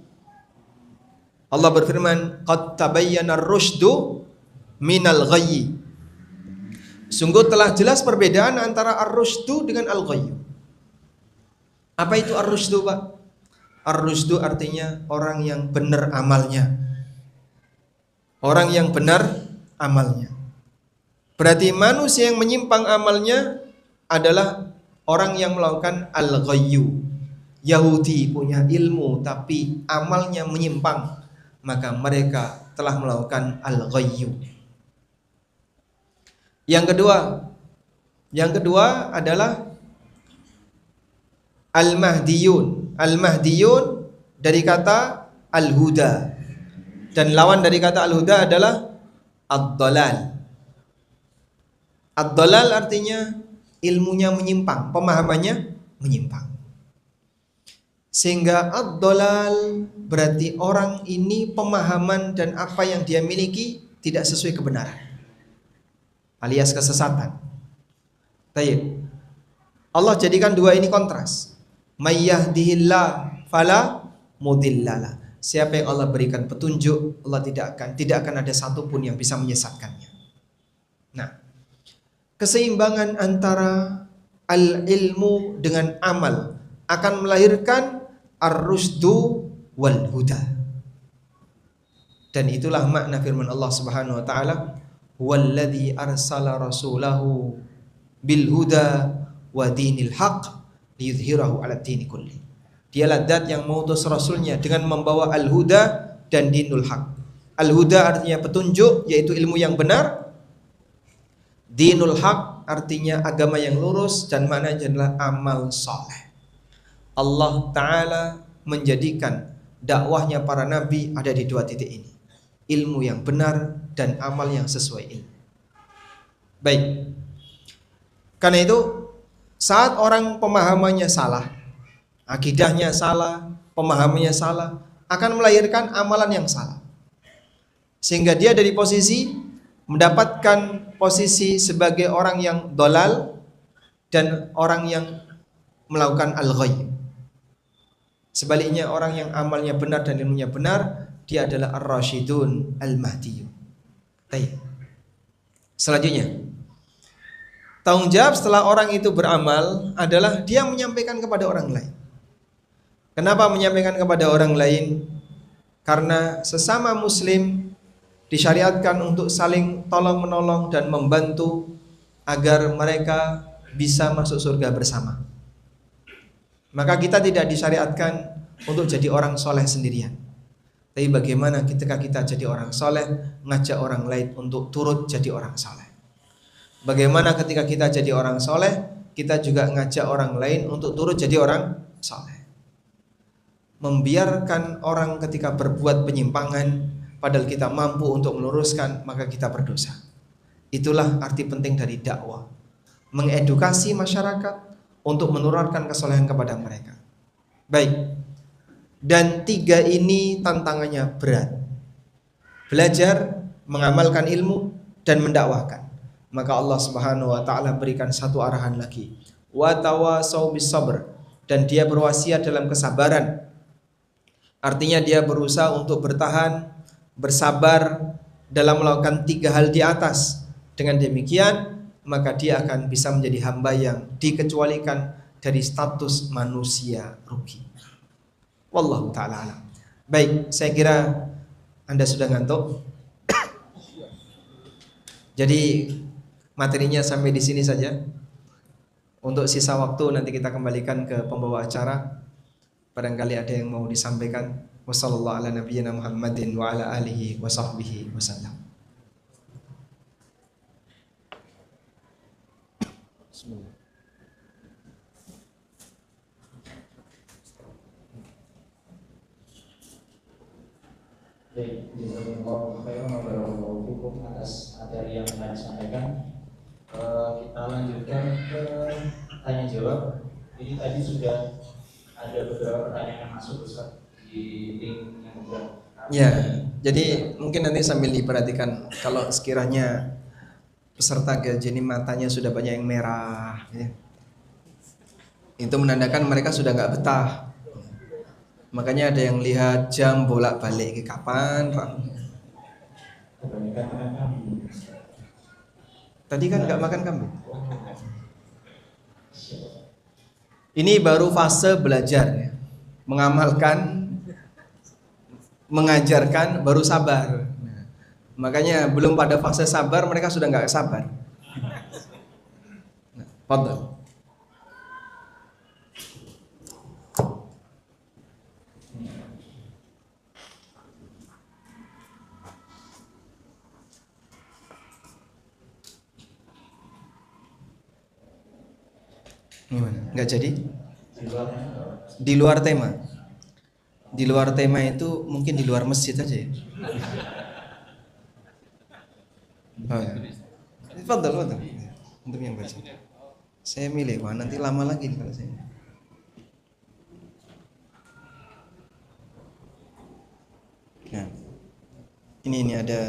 Allah berfirman, qad tabayyana ar-rushdu minal ghayyi. Sungguh telah jelas perbedaan antara ar-rushdu dengan al-ghayyu. Apa itu ar-rushdu, Pak? Ar-rushdu artinya orang yang benar amalnya. Orang yang benar amalnya. Berarti manusia yang menyimpang amalnya adalah orang yang melakukan al-ghayyu. Yahudi punya ilmu tapi amalnya menyimpang, maka mereka telah melakukan al-ghayyu. Yang kedua adalah al-mahdiyun. Al-mahdiyun dari kata al-huda, dan lawan dari kata al-huda adalah ad-dalal. Ad-dalal artinya ilmunya menyimpang, pemahamannya menyimpang. Sehingga ad-dalal berarti orang ini pemahaman dan apa yang dia miliki tidak sesuai kebenaran, alias kesesatan. Baik. Allah jadikan dua ini kontras. May yahdihillah fala mudhillalah. Siapa yang Allah berikan petunjuk, Allah tidak akan ada satupun yang bisa menyesatkannya. Nah, keseimbangan antara al-ilmu dengan amal akan melahirkan ar-rusdu wal huda. Dan itulah makna firman Allah Subhanahu wa taala, "Walladzi arsala rasulahu bil huda wa dinil haqq liyudhhirahu 'ala dini kulli." Dialah zat yang mengutus rasulnya dengan membawa al-huda dan dinul haq. Al-huda artinya petunjuk, yaitu ilmu yang benar. Dinul haq artinya agama yang lurus, dan maknanya adalah amal saleh. Allah Ta'ala menjadikan dakwahnya para nabi ada di dua titik ini. Ilmu yang benar dan amal yang sesuai ilmu. Baik. Karena itu saat orang pemahamannya salah, akidahnya salah, pemahamannya salah, akan melahirkan amalan yang salah. Sehingga dia dari posisi mendapatkan posisi sebagai orang yang dolal dan orang yang melakukan al-ghayy. Sebaliknya orang yang amalnya benar dan ilmunya benar, dia adalah ar-rasyidun al-mahdiyun. Baik. Selanjutnya, tanggung jawab setelah orang itu beramal adalah dia menyampaikan kepada orang lain. Kenapa menyampaikan kepada orang lain? Karena sesama muslim disyariatkan untuk saling tolong menolong dan membantu agar mereka bisa masuk surga bersama. Maka kita tidak disyariatkan untuk jadi orang soleh sendirian. Tapi bagaimana ketika kita jadi orang soleh, ngajak orang lain untuk turut jadi orang soleh. Bagaimana ketika kita jadi orang soleh, kita juga ngajak orang lain untuk turut jadi orang soleh. Membiarkan orang ketika berbuat penyimpangan, padahal kita mampu untuk meluruskan, maka kita berdosa. Itulah arti penting dari dakwah, mengedukasi masyarakat untuk menurunkan kesolehan kepada mereka. Baik. Dan 3 ini tantangannya berat. Belajar, mengamalkan ilmu, dan mendakwahkan. Maka Allah Subhanahu wa taala berikan satu arahan lagi. Wa tawasau bis sabr, dan dia berwasiat dalam kesabaran. Artinya dia berusaha untuk bertahan, bersabar dalam melakukan 3 hal di atas. Dengan demikian maka dia akan bisa menjadi hamba yang dikecualikan dari status manusia rugi. Wallahu ta'ala alam. Baik, saya kira Anda sudah ngantuk. Jadi materinya sampai di sini saja. Untuk sisa waktu nanti kita kembalikan ke pembawa acara. Barangkali ada yang mau disampaikan. Wassallallahu ala nabiyyina Muhammadin wa ala alihi wa sahbihi wasallam. Bismillah. Baik, jazakumullahu khairan wa barakallahu fikum atas materi yang telah disampaikan. Kita lanjutkan ke tanya jawab. Ini tadi sudah ada beberapa pertanyaan yang masuk Ustaz di link yang sudah. Ya, jadi mungkin nanti sambil diperhatikan kalau sekiranya peserta gaji ini matanya sudah banyak yang merah, ya. Itu menandakan mereka sudah nggak betah. Makanya ada yang lihat jam bolak-balik ke kapan, Pak. Kebanyakan makan kambing. Tadi kan nggak makan kambing. Ini baru fase belajar, ya. Mengamalkan, mengajarkan, baru sabar. Makanya belum pada fase sabar mereka sudah nggak sabar. Fadhal. Gimana? Nggak jadi? Di luar tema. Di luar tema itu mungkin di luar masjid aja ya. Oh ya. Fadhal. Untuk yang baca. Saya milih, wah nanti lama lagi nih kalau saya. Nah. Ini ada.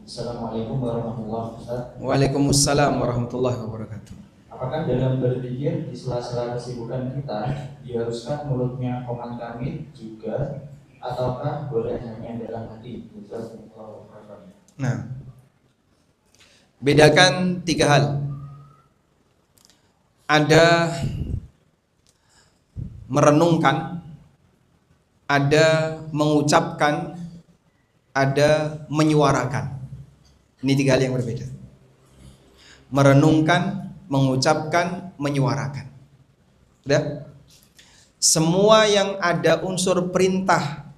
Assalamualaikum warahmatullahi wabarakatuh. Waalaikumsalam warahmatullahi wabarakatuh. Apakah dalam berpikir di sela-sela kesibukan kita diharuskan mulutnya komat kamit juga, ataukah boleh hanya dalam hati? Nah, bedakan 3 hal. Ada merenungkan, ada mengucapkan, ada menyuarakan. Ini 3 hal yang berbeda. Merenungkan, mengucapkan, menyuarakan. Sudah? Semua yang ada unsur perintah,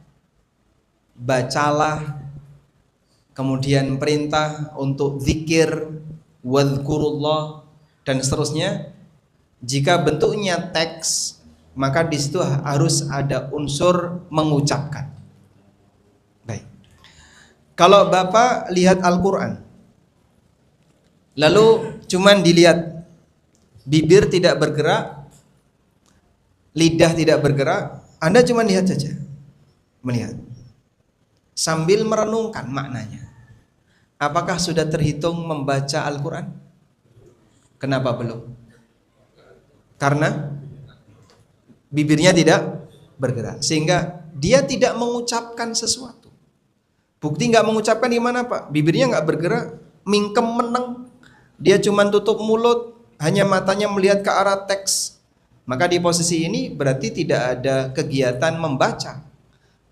bacalah, kemudian perintah untuk zikir, wadhkurullah, dan seterusnya. Jika bentuknya teks, maka di situ harus ada unsur mengucapkan. Baik. Kalau Bapak lihat Al-Quran, lalu cuman dilihat, bibir tidak bergerak, lidah tidak bergerak, Anda cuma lihat saja, melihat, sambil merenungkan maknanya. Apakah sudah terhitung membaca Al-Quran? Kenapa belum? Karena bibirnya tidak bergerak, sehingga dia tidak mengucapkan sesuatu. Bukti nggak mengucapkan gimana Pak? Bibirnya nggak bergerak, mingkem meneng, dia cuma tutup mulut, hanya matanya melihat ke arah teks. Maka di posisi ini berarti tidak ada kegiatan membaca.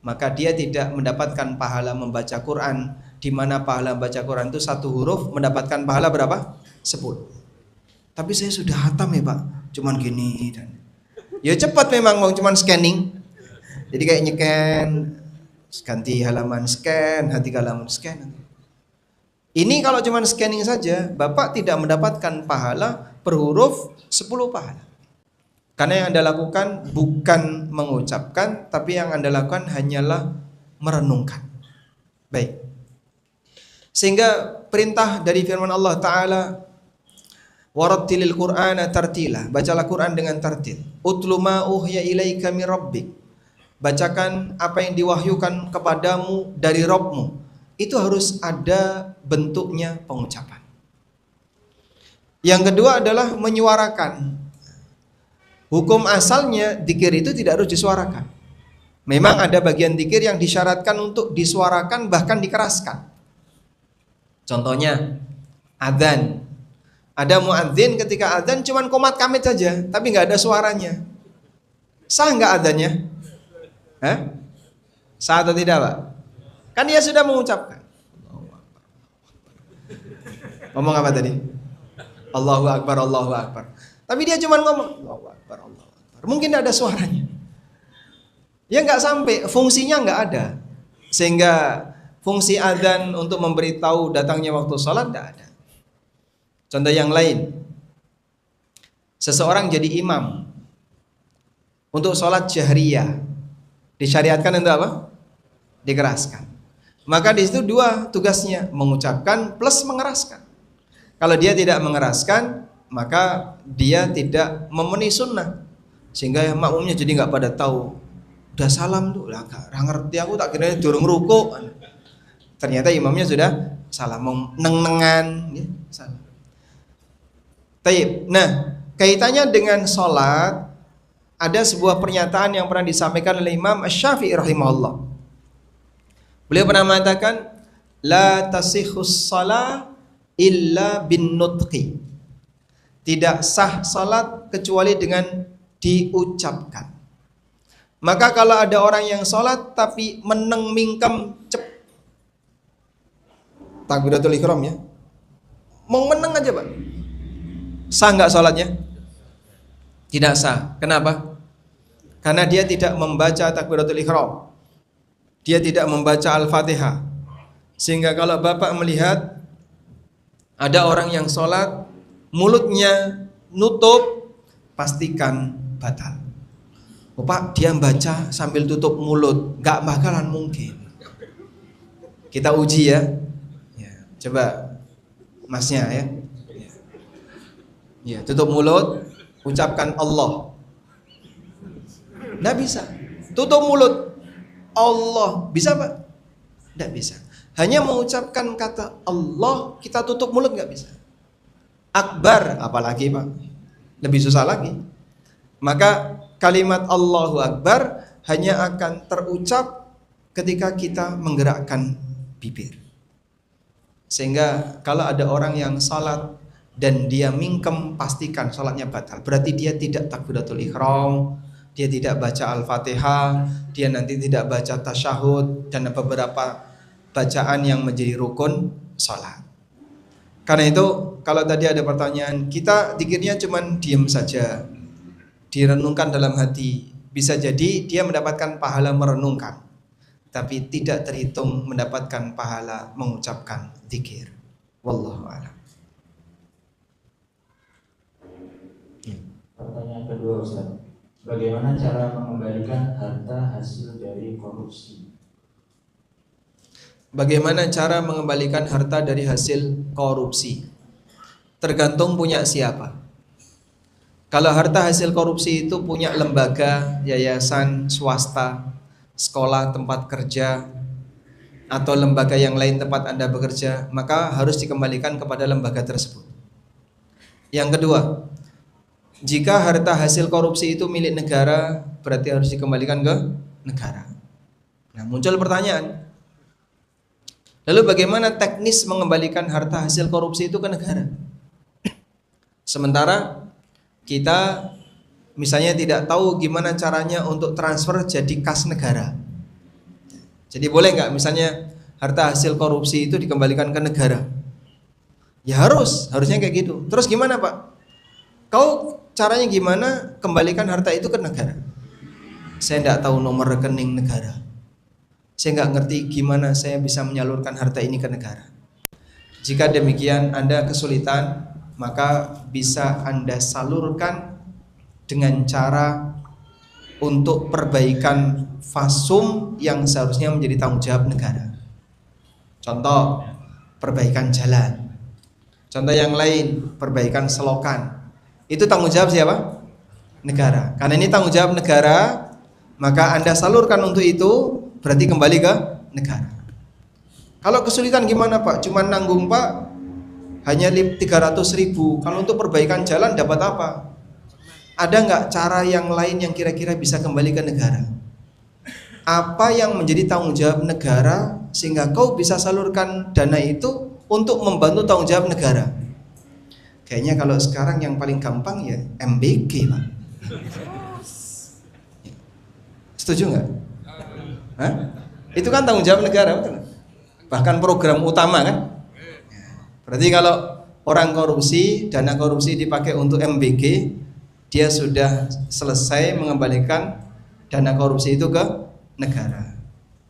Maka dia tidak mendapatkan pahala membaca Quran, di mana pahala membaca Quran itu 1 huruf mendapatkan pahala berapa? 10. Tapi saya sudah hatam ya Pak, cuman gini dan ya cepat memang, mau cuman scanning. Jadi kayak nyeken, ganti halaman scan, ganti halaman scan. Ini kalau cuman scanning saja, Bapak tidak mendapatkan pahala per huruf 10 pahala. Karena yang Anda lakukan bukan mengucapkan, tapi yang Anda lakukan hanyalah merenungkan. Baik. Sehingga perintah dari firman Allah Ta'ala, warattilil Qur'ana tartila, bacalah Quran dengan tartil. Utlu ma uhya ilaika min rabbik, bacakan apa yang diwahyukan kepadamu dari Rabbmu. Itu harus ada bentuknya pengucapan. Yang kedua adalah menyuarakan. Hukum asalnya dzikir itu tidak harus disuarakan. Memang ada bagian dzikir yang disyaratkan untuk disuarakan, bahkan dikeraskan. Contohnya adzan. Ada muadzin ketika adzan cuman komat kamit saja, tapi nggak ada suaranya. Sah nggak adzannya? Hah? Sah atau tidak Pak? Kan dia sudah mengucapkan. Ngomong apa tadi? Allahu Akbar, Allahu Akbar. Tapi dia cuma ngomong Allahu Akbar, Allahu Akbar. Mungkin tidak ada suaranya. Ya nggak sampai, fungsinya nggak ada. Sehingga fungsi adzan untuk memberitahu datangnya waktu sholat tidak ada. Contoh yang lain, seseorang jadi imam untuk sholat jahriyah, disyariatkan untuk apa? Dikeraskan. Maka di situ 2 tugasnya, mengucapkan plus mengeraskan. Kalau dia tidak mengeraskan, maka dia tidak memenuhi sunnah, sehingga makmumnya jadi nggak pada tahu. Udah salam tuh, lah nggak ngerti aku, tak kira durung ruku. Ternyata imamnya sudah salah, mau neng-nengan, ya, salah. Taib. Nah, kaitannya dengan sholat, ada sebuah pernyataan yang pernah disampaikan oleh Imam Asy-Syafi'i rahimahullah. Beliau pernah mengatakan, la tasihhus shalah illa bin nutqi. Tidak sah salat kecuali dengan diucapkan. Maka kalau ada orang yang salat tapi meneng mingkem takbiratul ihram ya, mau meneng aja Pak, sah nggak salatnya? Tidak sah. Kenapa? Karena dia tidak membaca takbiratul ihram, dia tidak membaca Al-Fatihah. Sehingga kalau Bapak melihat ada orang yang salat mulutnya nutup, pastikan batal. Oh Pak, dia baca sambil tutup mulut, nggak bakalan mungkin. Kita uji ya. Coba masnya ya. Ya, tutup mulut, ucapkan Allah. Nggak bisa. Tutup mulut, Allah. Bisa Pak? Nggak bisa. Hanya mengucapkan kata Allah, kita tutup mulut nggak bisa. Akbar, apalagi Pak, lebih susah lagi. Maka kalimat Allahu Akbar hanya akan terucap ketika kita menggerakkan bibir. Sehingga kalau ada orang yang salat dan dia mingkem, pastikan salatnya batal. Berarti dia tidak takbiratul ihram, dia tidak baca Al-Fatihah, dia nanti tidak baca tasyahud dan beberapa bacaan yang menjadi rukun salat. Karena itu kalau tadi ada pertanyaan, kita dzikirnya cuman diam saja, direnungkan dalam hati, bisa jadi dia mendapatkan pahala merenungkan, tapi tidak terhitung mendapatkan pahala mengucapkan dzikir. Wallahu a'lam. Pertanyaan kedua Ustaz, bagaimana cara mengembalikan harta hasil dari korupsi? Bagaimana cara mengembalikan harta dari hasil korupsi? Tergantung punya siapa. Kalau harta hasil korupsi itu punya lembaga, yayasan, swasta, sekolah, tempat kerja, atau lembaga yang lain tempat Anda bekerja, maka harus dikembalikan kepada lembaga tersebut. Yang kedua, Jika harta hasil korupsi itu milik negara, berarti harus dikembalikan ke negara. Nah, muncul pertanyaan, lalu bagaimana teknis mengembalikan harta hasil korupsi itu ke negara? Sementara kita misalnya tidak tahu gimana caranya untuk transfer jadi kas negara. Jadi boleh nggak misalnya harta hasil korupsi itu dikembalikan ke negara? Ya harusnya kayak gitu. Terus gimana Pak? Kau caranya gimana kembalikan harta itu ke negara? Saya tidak tahu nomor rekening negara. Saya nggak ngerti gimana saya bisa menyalurkan harta ini ke negara. Jika demikian Anda kesulitan, maka bisa Anda salurkan dengan cara untuk perbaikan fasum yang seharusnya menjadi tanggung jawab negara. Contoh, perbaikan jalan. Contoh yang lain, perbaikan selokan. Itu tanggung jawab siapa? Negara. Karena ini tanggung jawab negara, maka Anda salurkan untuk itu, berarti kembali ke negara. Kalau kesulitan gimana Pak? Cuma nanggung Pak, hanya 300.000. Kalau untuk perbaikan jalan dapat apa? Ada nggak cara yang lain yang kira-kira bisa kembali ke negara? Apa yang menjadi tanggung jawab negara sehingga kau bisa salurkan dana itu untuk membantu tanggung jawab negara? Kayaknya kalau sekarang yang paling gampang ya MBG Pak. Setuju nggak? Hah? Itu kan tanggung jawab negara, betul? Bahkan program utama kan? Berarti kalau orang korupsi, dana korupsi dipakai untuk MBG, dia sudah selesai mengembalikan dana korupsi itu ke negara.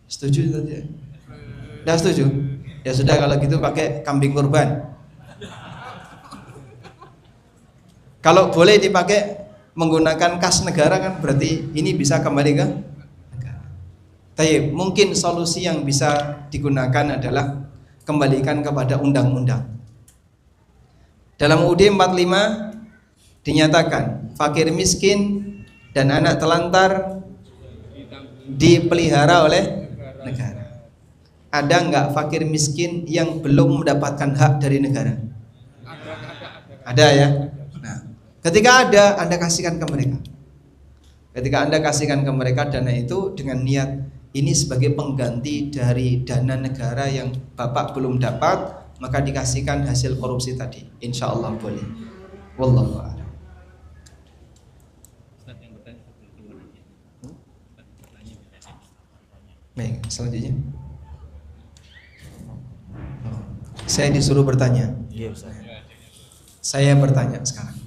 Setuju saja? Tidak setuju? Ya sudah kalau gitu pakai kambing kurban. Kalau boleh dipakai menggunakan kas negara kan berarti ini bisa kembali ke negara. Tapi mungkin solusi yang bisa digunakan adalah kembalikan kepada undang-undang. Dalam UUD 45 dinyatakan fakir miskin dan anak telantar dipelihara oleh negara. Ada nggak fakir miskin yang belum mendapatkan hak dari negara? Ada ya. Nah, ketika ada, Anda kasihkan ke mereka. Ketika Anda kasihkan ke mereka dana itu dengan niat ini sebagai pengganti dari dana negara yang Bapak belum dapat, maka dikasihkan hasil korupsi tadi. Insya Allah boleh. Wallahu a'lam. Baik, selanjutnya. Saya disuruh bertanya. Saya bertanya sekarang.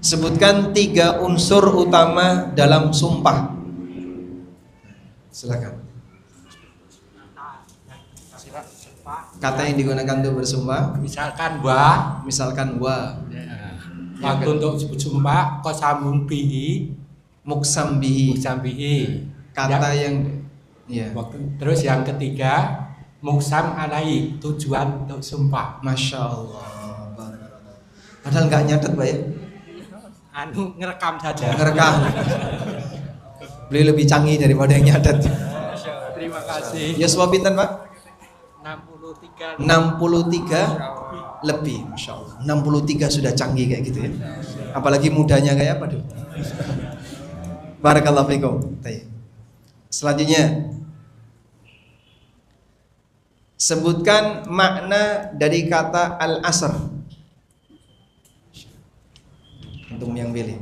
Sebutkan 3 unsur utama dalam sumpah. Silakan. Kata yang digunakan untuk bersumpah. Misalkan wa. Waktu untuk bersumpah qasamun bihi, Muksam bihi. Kata yang ya. Terus yang ketiga muksam alai, tujuan untuk sumpah. Masya Allah. Padahal nggak nyatet Pak ya. Ngerekam saja. Ngerekam. Beliau lebih canggih daripada yang nyatet. Terima kasih. Yuswa pinten Pak? 63 lebih. Masya Allah. 63 sudah canggih kayak gitu ya. Apalagi mudanya kayak apa tuh? Barakallahu fikum. Selanjutnya, sebutkan makna dari kata al-asr. Untuk yang pilih.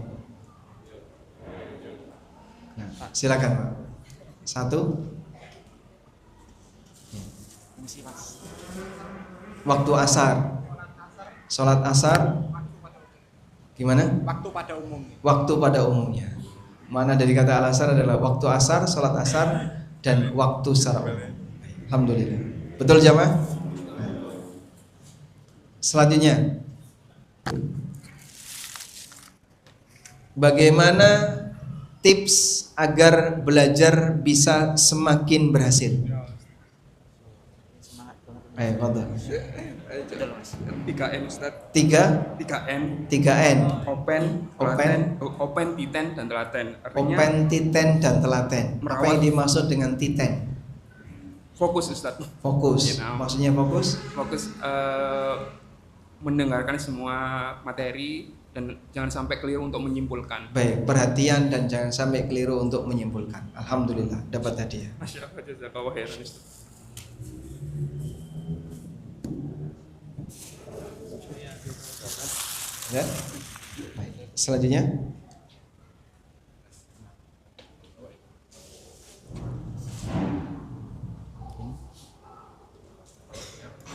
Nah, silakan Pak. 1. Waktu asar. Sholat asar. Gimana? Waktu pada umumnya. Makna dari kata al-asar adalah waktu asar, sholat asar, dan waktu secara umum. Alhamdulillah. Betul jamaah? Selanjutnya, bagaimana tips agar belajar bisa semakin berhasil? Ayo, fadhil. 3M Ustaz. 3N. Open, titen, dan telaten. Artinya Open, titen, dan telaten. Apa merawat. yang dimaksud dengan titen? Fokus Ustaz. Fokus. Maksudnya fokus? Fokus mendengarkan semua materi dan jangan sampai keliru untuk menyimpulkan. Baik, perhatian dan jangan sampai keliru untuk menyimpulkan. Alhamdulillah dapat hadiah. Masya Allah, jazakallahu khairan Ustaz. Ya. Baik. Selanjutnya.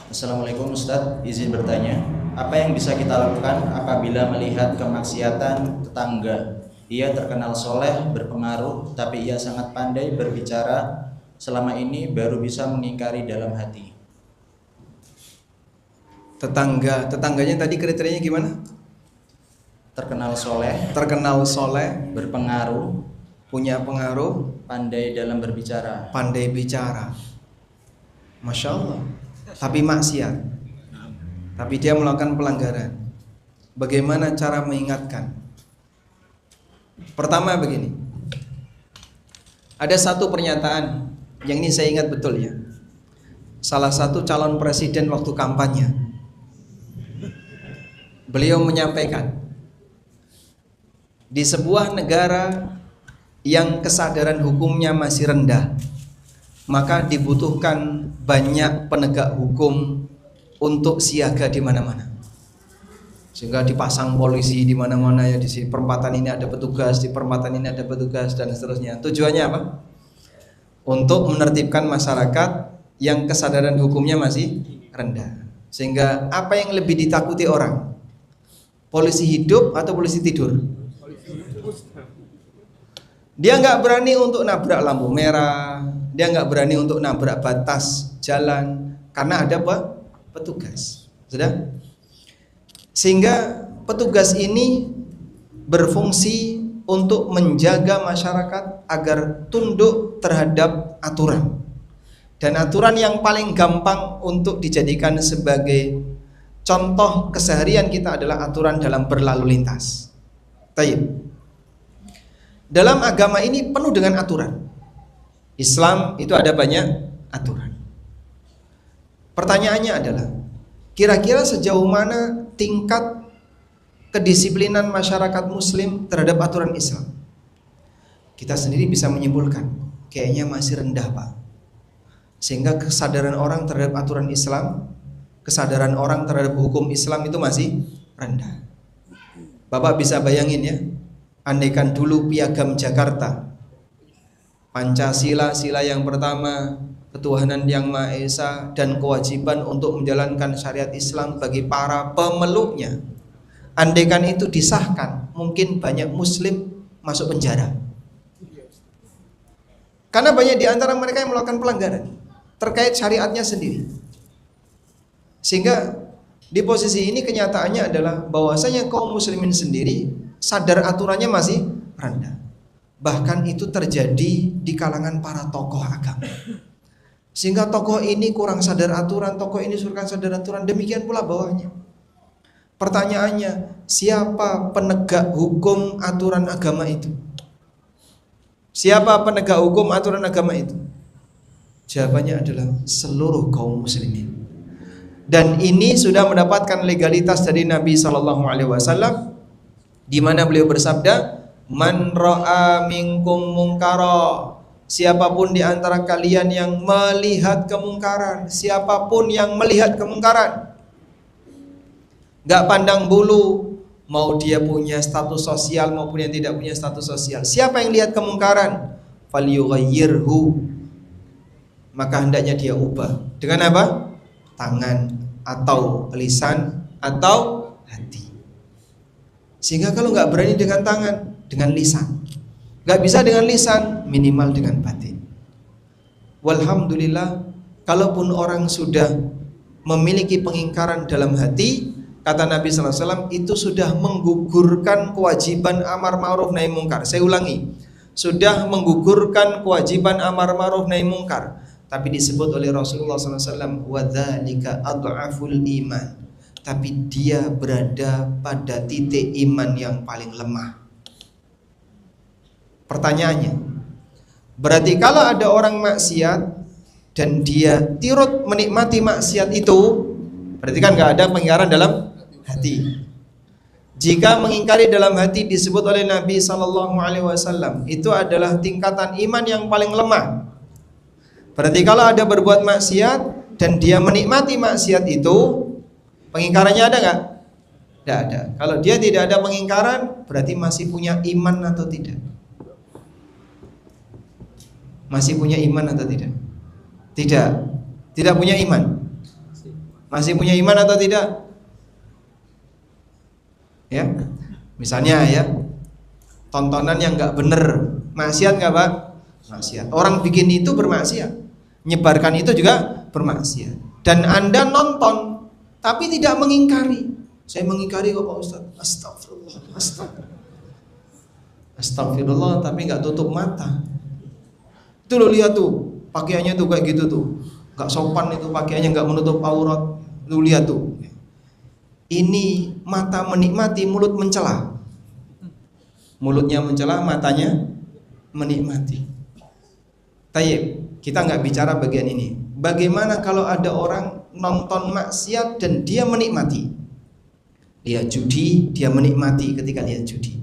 Assalamualaikum Ustadz, izin bertanya, apa yang bisa kita lakukan apabila melihat kemaksiatan tetangga? Ia terkenal soleh, berpengaruh, tapi ia sangat pandai berbicara. Selama ini baru bisa mengingkari dalam hati. Tetangganya tadi kriterianya gimana? Terkenal soleh, berpengaruh, punya pengaruh, pandai dalam berbicara. pandai bicara. Masya Allah. Tapi maksiat. Tapi dia melakukan pelanggaran. Bagaimana cara mengingatkan? Pertama begini. Ada satu pernyataan yang ini saya ingat betul ya. Salah satu calon presiden waktu kampanye. Beliau menyampaikan, di sebuah negara yang kesadaran hukumnya masih rendah, maka dibutuhkan banyak penegak hukum untuk siaga di mana-mana. Sehingga dipasang polisi di mana-mana ya, di perempatan ini ada petugas, di perempatan ini ada petugas dan seterusnya. Tujuannya apa? Untuk menertibkan masyarakat yang kesadaran hukumnya masih rendah. Sehingga apa yang lebih ditakuti orang? Polisi hidup atau polisi tidur? Dia nggak berani untuk nabrak lampu merah, dia nggak berani untuk nabrak batas jalan karena ada apa? Petugas. Sudah? Sehingga petugas ini berfungsi untuk menjaga masyarakat agar tunduk terhadap aturan. Dan aturan yang paling gampang untuk dijadikan sebagai contoh keseharian kita adalah aturan dalam berlalu lintas. Tayyib. Dalam agama ini penuh dengan aturan. Islam itu ada banyak aturan. Pertanyaannya adalah, kira-kira sejauh mana tingkat kedisiplinan masyarakat muslim terhadap aturan Islam? Kita sendiri bisa menyimpulkan, kayaknya masih rendah, Pak. Sehingga kesadaran orang terhadap aturan Islam, kesadaran orang terhadap hukum Islam itu masih rendah. Bapak bisa bayangin ya, andaikan dulu Piagam Jakarta, Pancasila, sila yang pertama, ketuhanan yang Maha Esa, dan kewajiban untuk menjalankan syariat Islam bagi para pemeluknya. Andaikan itu disahkan, mungkin banyak muslim masuk penjara. Karena banyak di antara mereka yang melakukan pelanggaran terkait syariatnya sendiri. Sehingga di posisi ini kenyataannya adalah bahwasanya kaum muslimin sendiri sadar aturannya masih rendah. Bahkan itu terjadi di kalangan para tokoh agama. Sehingga tokoh ini kurang sadar aturan, tokoh ini kurang sadar aturan, demikian pula bawahnya. Pertanyaannya, siapa penegak hukum aturan agama itu? Siapa penegak hukum aturan agama itu? Jawabannya adalah seluruh kaum muslimin. Dan ini sudah mendapatkan legalitas dari Nabi SAW, di mana beliau bersabda, "Man ra'a minkum munkara." Siapapun di antara kalian yang melihat kemungkaran, siapapun yang melihat kemungkaran, gak pandang bulu, mau dia punya status sosial maupun yang tidak punya status sosial. Siapa yang lihat kemungkaran, falyughayyirhu, maka hendaknya dia ubah. Dengan apa? Tangan atau lisan atau hati. Sehingga kalau gak berani dengan tangan, dengan lisan. Gak bisa dengan lisan, minimal dengan batin. Walhamdulillah, kalaupun orang sudah memiliki pengingkaran dalam hati, kata Nabi SAW, itu sudah menggugurkan kewajiban amar ma'ruf nahi mungkar. Saya ulangi, sudah menggugurkan kewajiban amar ma'ruf nahi mungkar. Tapi disebut oleh Rasulullah SAW, wadzalika ad'aful iman. Tapi dia berada pada titik iman yang paling lemah. Pertanyaannya, berarti kalau ada orang maksiat dan dia turut menikmati maksiat itu, berarti kan gak ada pengingkaran dalam hati. Jika mengingkari dalam hati disebut oleh Nabi Sallallahu Alaihi Wasallam itu adalah tingkatan iman yang paling lemah. Berarti kalau ada berbuat maksiat dan dia menikmati maksiat itu, pengingkarannya ada nggak? Tidak ada. Kalau dia tidak ada pengingkaran, berarti masih punya iman atau tidak? Masih punya iman atau tidak? Tidak. Tidak punya iman. Masih punya iman atau tidak? Ya, misalnya ya, tontonan yang nggak bener, maksiat nggak Pak? Maksiat. Orang bikin itu bermaksiat, nyebarkan itu juga bermaksiat. Dan Anda nonton, tapi tidak mengingkari. Saya mengingkari kok Pak Ustaz. Astagfirullah, astagfirullah, tapi nggak tutup mata. Itu lo lihat tuh, pakaiannya tuh kayak gitu tuh, nggak sopan itu pakaiannya, nggak menutup aurat. Lu lihat tuh. Ini mata menikmati, mulut mencela. Mulutnya mencela, matanya menikmati. Tayyib, kita nggak bicara bagian ini. Bagaimana kalau ada orang nonton maksiat dan dia menikmati? Lihat judi, dia menikmati ketika lihat judi.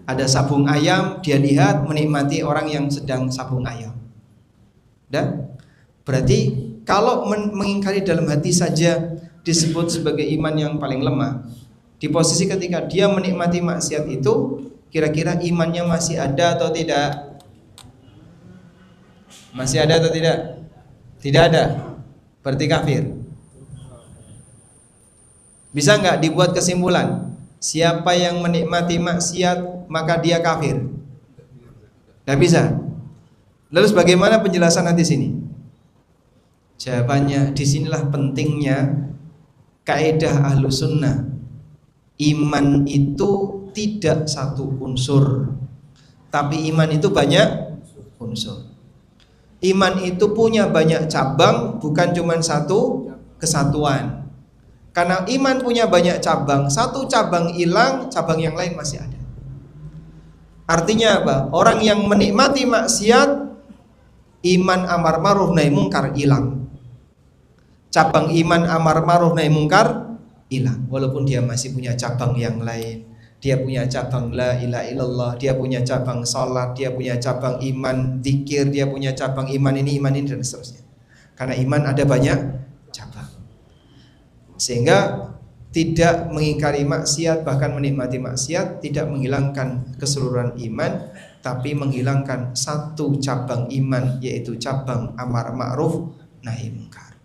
Ada sabung ayam, dia lihat menikmati orang yang sedang sabung ayam. Dan berarti kalau mengingkari dalam hati saja disebut sebagai iman yang paling lemah. Di posisi ketika dia menikmati maksiat itu, kira-kira imannya masih ada atau tidak? Masih ada atau tidak? Tidak ada. Berarti kafir. Bisa nggak dibuat kesimpulan? Siapa yang menikmati maksiat maka dia kafir? Nggak bisa. Lalu bagaimana penjelasan hadis ini? Jawabannya, disinilah pentingnya kaidah ahlu sunnah. Iman itu tidak satu unsur, tapi iman itu banyak unsur. Iman itu punya banyak cabang, bukan cuma satu kesatuan. Karena iman punya banyak cabang, satu cabang hilang, cabang yang lain masih ada. Artinya apa? Orang yang menikmati maksiat, iman amar ma'ruf nahi mungkar hilang. Cabang iman amar ma'ruf nahi mungkar hilang, walaupun dia masih punya cabang yang lain. Dia punya cabang la ilaha illallah, dia punya cabang salat, dia punya cabang iman zikir, dia punya cabang iman ini dan seterusnya. Karena iman ada banyak cabang. Sehingga tidak mengingkari maksiat, bahkan menikmati maksiat tidak menghilangkan keseluruhan iman, tapi menghilangkan satu cabang iman, yaitu cabang amar ma'ruf nahi mungkar.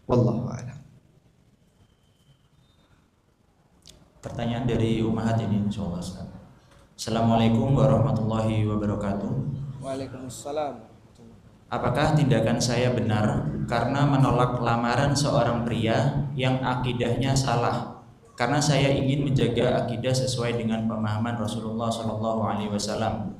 Wallahu a'lam. Pertanyaan dari Umahat ini insyaallah Ustaz. Assalamualaikum warahmatullahi wabarakatuh. Waalaikumsalam. Apakah tindakan saya benar karena menolak lamaran seorang pria yang akidahnya salah? Karena saya ingin menjaga akidah sesuai dengan pemahaman Rasulullah SAW.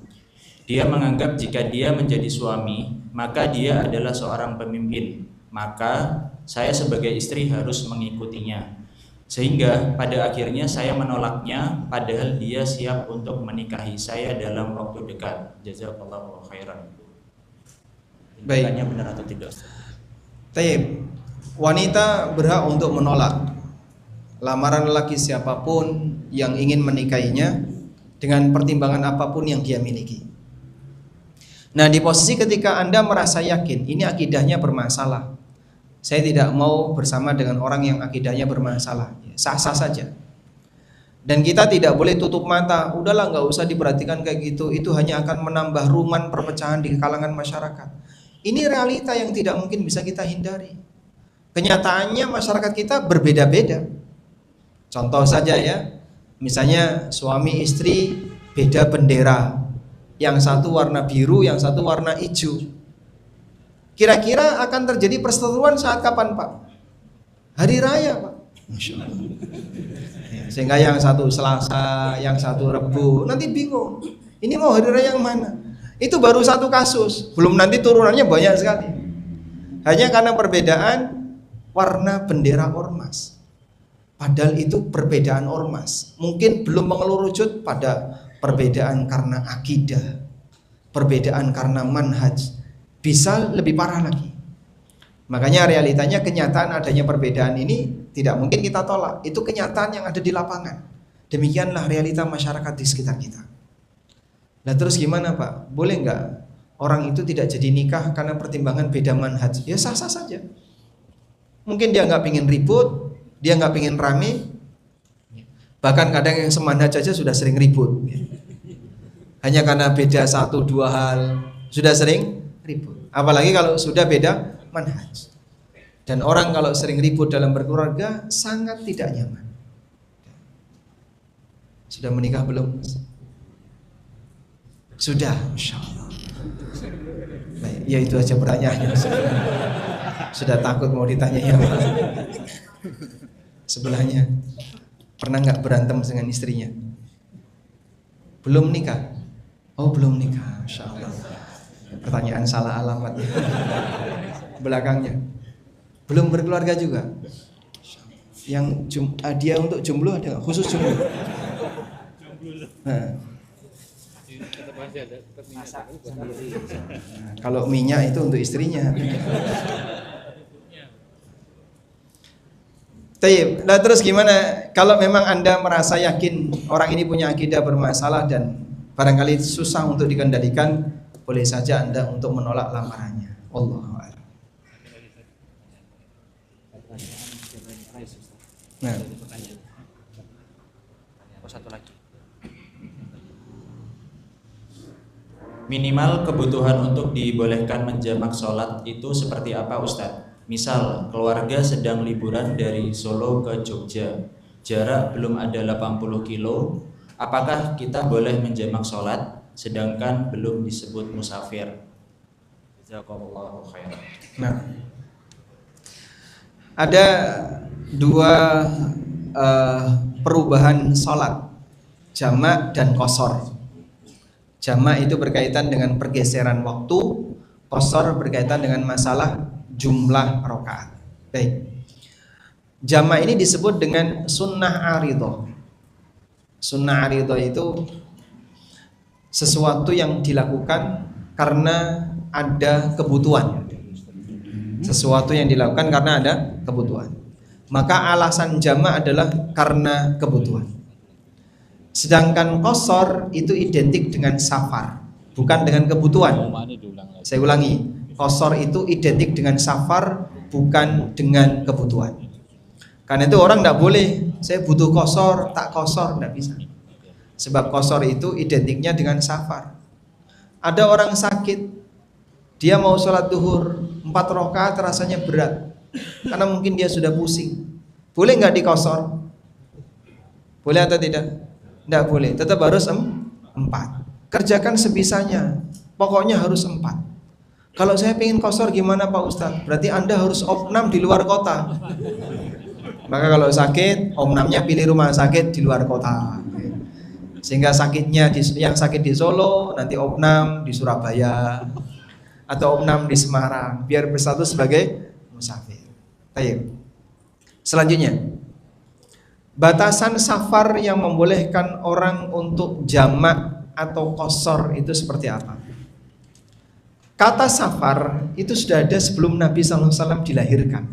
Dia menganggap jika dia menjadi suami, maka dia adalah seorang pemimpin. Maka saya sebagai istri harus mengikutinya. Sehingga pada akhirnya saya menolaknya, padahal dia siap untuk menikahi saya dalam waktu dekat. Jazakallahu khairan. Tindakannya benar atau tidak? Taib. Wanita berhak untuk menolak lamaran lelaki siapapun yang ingin menikahinya dengan pertimbangan apapun yang dia miliki. Nah, di posisi ketika Anda merasa yakin ini akidahnya bermasalah, saya tidak mau bersama dengan orang yang akidahnya bermasalah, sah-sah saja. Dan kita tidak boleh tutup mata, udahlah nggak usah diperhatikan kayak gitu, itu hanya akan menambah ruman perpecahan di kalangan masyarakat. Ini realita yang tidak mungkin bisa kita hindari. Kenyataannya masyarakat kita berbeda-beda. Contoh saja ya, misalnya suami istri beda bendera, yang satu warna biru, yang satu warna hijau. Kira-kira akan terjadi perseteruan saat kapan Pak? Hari raya Pak. Masya Allah. Sehingga yang satu Selasa, yang satu Rebu, nanti bingung. Ini mau hari raya yang mana? Itu baru satu kasus, belum nanti turunannya banyak sekali. Hanya karena perbedaan warna bendera ormas. Padahal itu perbedaan ormas. Mungkin belum mengerucut pada perbedaan karena akidah, perbedaan karena manhaj. Bisa lebih parah lagi. Makanya realitanya kenyataan adanya perbedaan ini tidak mungkin kita tolak. Itu kenyataan yang ada di lapangan. Demikianlah realita masyarakat di sekitar kita. Nah terus gimana Pak? Boleh nggak orang itu tidak jadi nikah karena pertimbangan beda manhaj? Ya sah-sah saja. Mungkin dia nggak pingin ribut, dia nggak pingin rame. Bahkan kadang yang semanhaj aja sudah sering ribut. Hanya karena beda 1-2 hal sudah sering ribut. Apalagi kalau sudah beda manhaj. Dan orang kalau sering ribut dalam berkeluarga sangat tidak nyaman. Sudah menikah belum? Sudah, Masya Allah. Nah, ya itu aja pertanyaannya. Sudah takut mau ditanya ya Pak. Sebelahnya pernah nggak berantem dengan istrinya? Belum nikah? Oh belum nikah, Masya Allah. Pertanyaan salah alamat. Belakangnya belum berkeluarga juga. Yang dia untuk jomblo ada nggak? Khusus jomblo? Nah. Kalau minyak itu untuk istrinya. Nah terus gimana kalau memang Anda merasa yakin orang ini punya akidah bermasalah dan barangkali susah untuk dikendalikan, boleh saja Anda untuk menolak lamarannya. Allahu a'lam. Nah, Satu lagi. Minimal kebutuhan untuk dibolehkan menjamak sholat itu seperti apa Ustadz? Misal keluarga sedang liburan dari Solo ke Jogja, jarak belum ada 80 kilo, apakah kita boleh menjamak sholat sedangkan belum disebut musafir? Jazakumullahu khairan. nah ada dua perubahan sholat, jamak dan qashar. Jamak itu berkaitan dengan pergeseran waktu, qashar berkaitan dengan masalah jumlah rakaat. Baik. Jamak ini disebut dengan sunnah aridhah. Sunnah aridhah itu sesuatu yang dilakukan karena ada kebutuhan. Sesuatu yang dilakukan karena ada kebutuhan. Maka alasan jamak adalah karena kebutuhan. Sedangkan qashar itu identik dengan safar, bukan dengan kebutuhan. Saya ulangi, qashar itu identik dengan safar, bukan dengan kebutuhan. Karena itu orang tidak boleh, saya butuh qashar, tak qashar, tidak bisa. Sebab qashar itu identiknya dengan safar. Ada orang sakit, dia mau sholat duhur 4 rakaat rasanya berat, karena mungkin dia sudah pusing. Boleh nggak di qashar? Boleh atau tidak? Tidak boleh, tetap harus 4. Kerjakan sebisanya, pokoknya harus 4. Kalau saya pengen qashar gimana Pak Ustadz? Berarti Anda harus opnam di luar kota. Maka kalau sakit, opnamnya pilih rumah sakit di luar kota. Sehingga sakitnya yang sakit di Solo, nanti opnam di Surabaya atau opnam di Semarang, biar bersatu sebagai musafir. Baik. Selanjutnya, batasan safar yang membolehkan orang untuk jamak atau qashar itu seperti apa? Kata safar itu sudah ada sebelum Nabi SAW dilahirkan.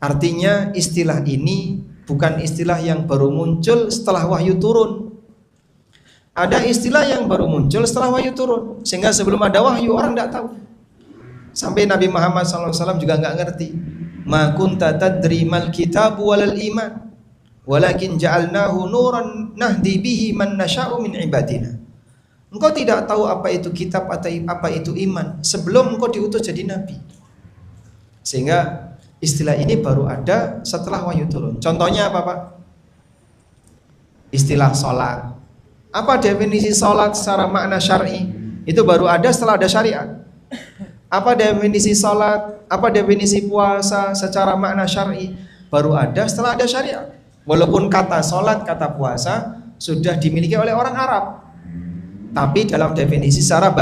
Artinya istilah ini bukan istilah yang baru muncul setelah wahyu turun. Ada istilah yang baru muncul setelah wahyu turun, sehingga sebelum ada wahyu orang tidak tahu. Sampai Nabi Muhammad SAW juga nggak ngerti. Ma kunta tadri mal kitabu walal iman, walakin ja'alnahu nuran nahdi bihi man nasha'u min ibadina. Engkau tidak tahu apa itu kitab atau apa itu iman sebelum engkau diutus jadi nabi. Sehingga istilah ini baru ada setelah wahyu turun. Contohnya apa Pak? Istilah sholat. Apa definisi sholat secara makna syar'i? Itu baru ada setelah ada syariat. Apa definisi sholat? Apa definisi puasa secara makna syar'i? Baru ada setelah ada syariat. Walaupun kata sholat, kata puasa sudah dimiliki oleh orang Arab, tapi dalam definisi secara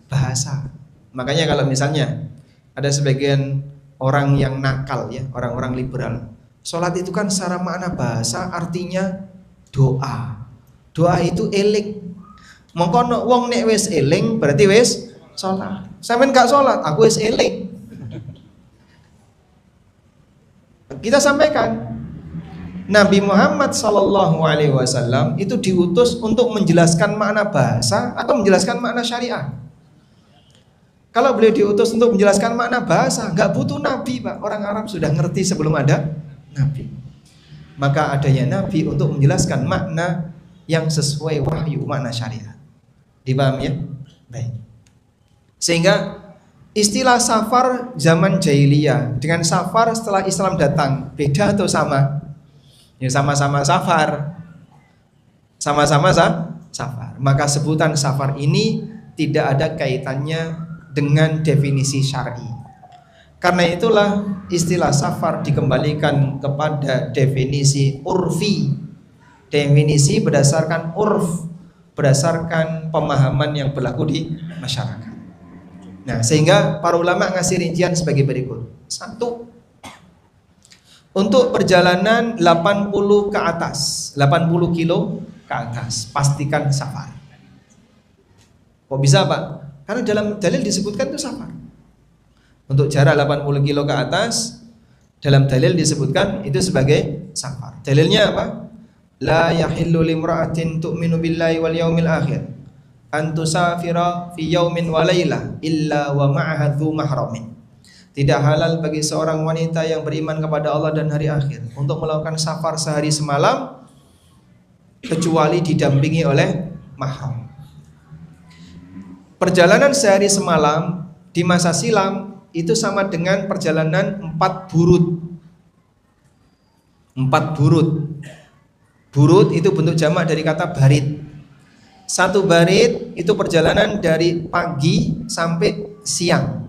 bahasa. Makanya kalau misalnya ada sebagian orang yang nakal ya, orang-orang liberal, sholat itu kan secara makna bahasa artinya doa. Doa itu eling. Mongko wong nek wis eling berarti wis sholat. Sampeyan gak sholat, aku wis eling. Kita sampaikan, Nabi Muhammad Sallallahu Alaihi Wasallam itu diutus untuk menjelaskan makna bahasa atau menjelaskan makna syariah. Kalau beliau diutus untuk menjelaskan makna bahasa, nggak butuh Nabi, Pak. Orang Arab sudah ngerti sebelum ada Nabi. Maka adanya Nabi untuk menjelaskan makna yang sesuai wahyu, makna syariat. Dipahami ya? Baik. Sehingga istilah safar zaman jahiliyah dengan safar setelah Islam datang beda atau sama? Ya sama-sama safar. Sama-sama safar. Maka sebutan safar ini tidak ada kaitannya dengan definisi syar'i. Karena itulah istilah safar dikembalikan kepada definisi urfi. Definisi berdasarkan urf, berdasarkan pemahaman yang berlaku di masyarakat. Nah, sehingga para ulama ngasih rincian sebagai berikut. 1. Untuk perjalanan 80 ke atas, 80 kilo ke atas, pastikan safar. Kok bisa, Pak? Karena dalam dalil disebutkan itu safar. Untuk jarak 80 kilo ke atas, dalam dalil disebutkan itu sebagai safar. Dalilnya apa? La yahillu limra'atin tu'minu billahi wal yaumil akhir an tusafira fi yaumin wa lailah illa wa ma'aha dzu mahramin. Tidak halal bagi seorang wanita yang beriman kepada Allah dan hari akhir untuk melakukan safar sehari semalam kecuali didampingi oleh mahram. Perjalanan sehari semalam di masa silam itu sama dengan perjalanan 4 burut. 4 burut. Burut itu bentuk jamak dari kata barit. 1 barit itu perjalanan dari pagi sampai siang.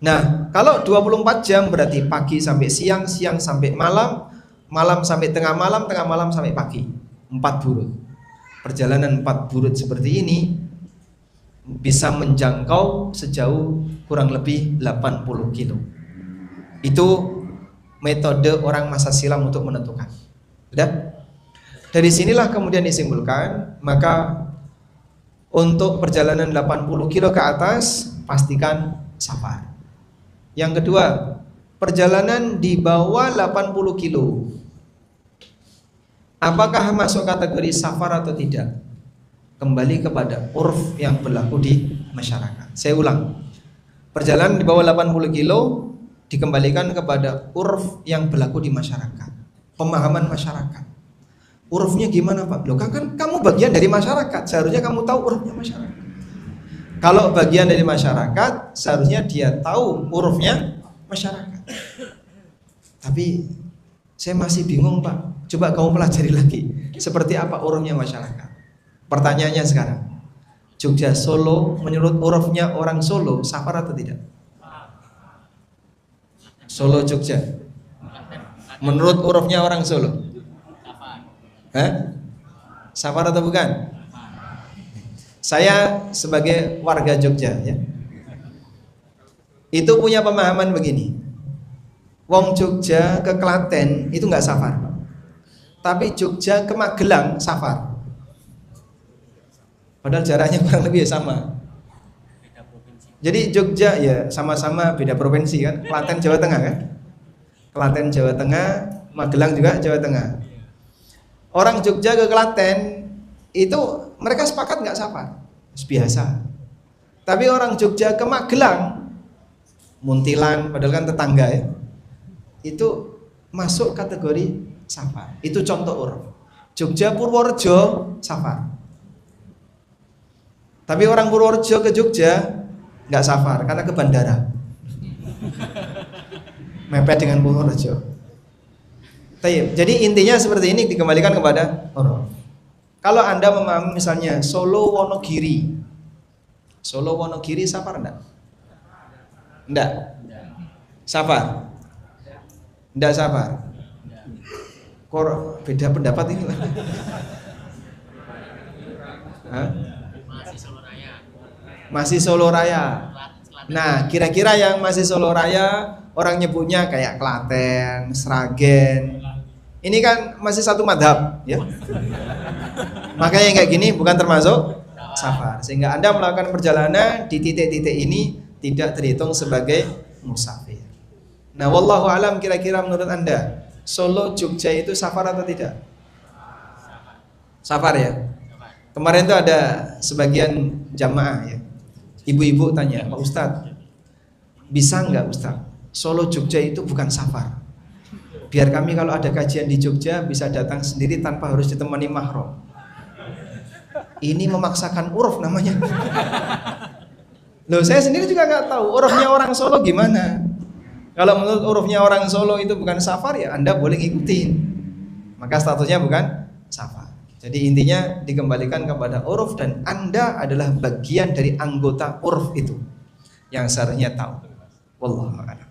Nah, kalau 24 jam berarti pagi sampai siang, siang sampai malam, malam sampai tengah malam sampai pagi. 4 burut. Perjalanan 4 burut seperti ini bisa menjangkau sejauh kurang lebih 80 kilo. Itu metode orang masa silam untuk menentukan. Sudah? Dari sinilah kemudian disimpulkan, maka untuk perjalanan 80 kilo ke atas pastikan safar. Yang kedua, perjalanan di bawah 80 kilo apakah masuk kategori safar atau tidak? Kembali kepada urf yang berlaku di masyarakat. Saya ulang, perjalanan di bawah 80 kilo dikembalikan kepada urf yang berlaku di masyarakat, pemahaman masyarakat. Urufnya gimana, Pak? Loh, kan kamu bagian dari masyarakat, seharusnya kamu tahu urufnya masyarakat. Kalau bagian dari masyarakat, seharusnya dia tahu urufnya masyarakat. Tapi saya masih bingung, Pak. Coba kamu pelajari lagi, seperti apa urufnya masyarakat. Pertanyaannya sekarang, Jogja Solo menurut urufnya orang Solo safar atau tidak? Solo Jogja menurut urufnya orang Solo safar atau bukan? Saya sebagai warga Jogja ya, itu punya pemahaman begini. Wong Jogja ke Klaten itu nggak safar, tapi Jogja ke Magelang safar. Padahal jaraknya kurang lebih sama. Jadi Jogja ya sama-sama beda provinsi kan. Klaten Jawa Tengah kan. Klaten Jawa Tengah, Magelang juga Jawa Tengah. Orang Jogja ke Klaten itu mereka sepakat nggak safar, biasa. Tapi orang Jogja ke Magelang, Muntilan, padahal kan tetangga ya, itu masuk kategori safar. Itu contoh uruf. Jogja Purworejo safar. Tapi orang Purworejo ke Jogja nggak safar karena ke bandara, mepet dengan Purworejo. Jadi intinya seperti ini, dikembalikan kepada uruf. Kalau Anda memahami misalnya Solo Wonogiri, Solo Wonogiri safar enggak? Enggak. Safar? Enggak safar. Kok beda pendapat ini? Masih Solo Raya. Nah, kira-kira yang masih Solo Raya orang nyebutnya kayak Klaten, Sragen. Ini kan masih satu madhab, ya. Makanya yang kayak gini bukan termasuk safar. Sehingga Anda melakukan perjalanan di titik-titik ini tidak terhitung sebagai musafir. Nah, wallahu alam, kira-kira menurut Anda Solo Jogja itu safar atau tidak? Safar ya. Kemarin tuh ada sebagian jamaah ya, ibu-ibu tanya, Pak Ustadz, bisa nggak Ustadz, Solo Jogja itu bukan safar? Biar kami kalau ada kajian di Jogja bisa datang sendiri tanpa harus ditemani mahram. Ini memaksakan uruf namanya. Loh, saya sendiri juga nggak tahu urufnya orang Solo gimana. Kalau menurut urufnya orang Solo itu bukan safar, ya Anda boleh ngikutin, maka statusnya bukan safar. Jadi intinya dikembalikan kepada uruf, dan Anda adalah bagian dari anggota uruf itu yang seharusnya tahu. Wallahu a'lam.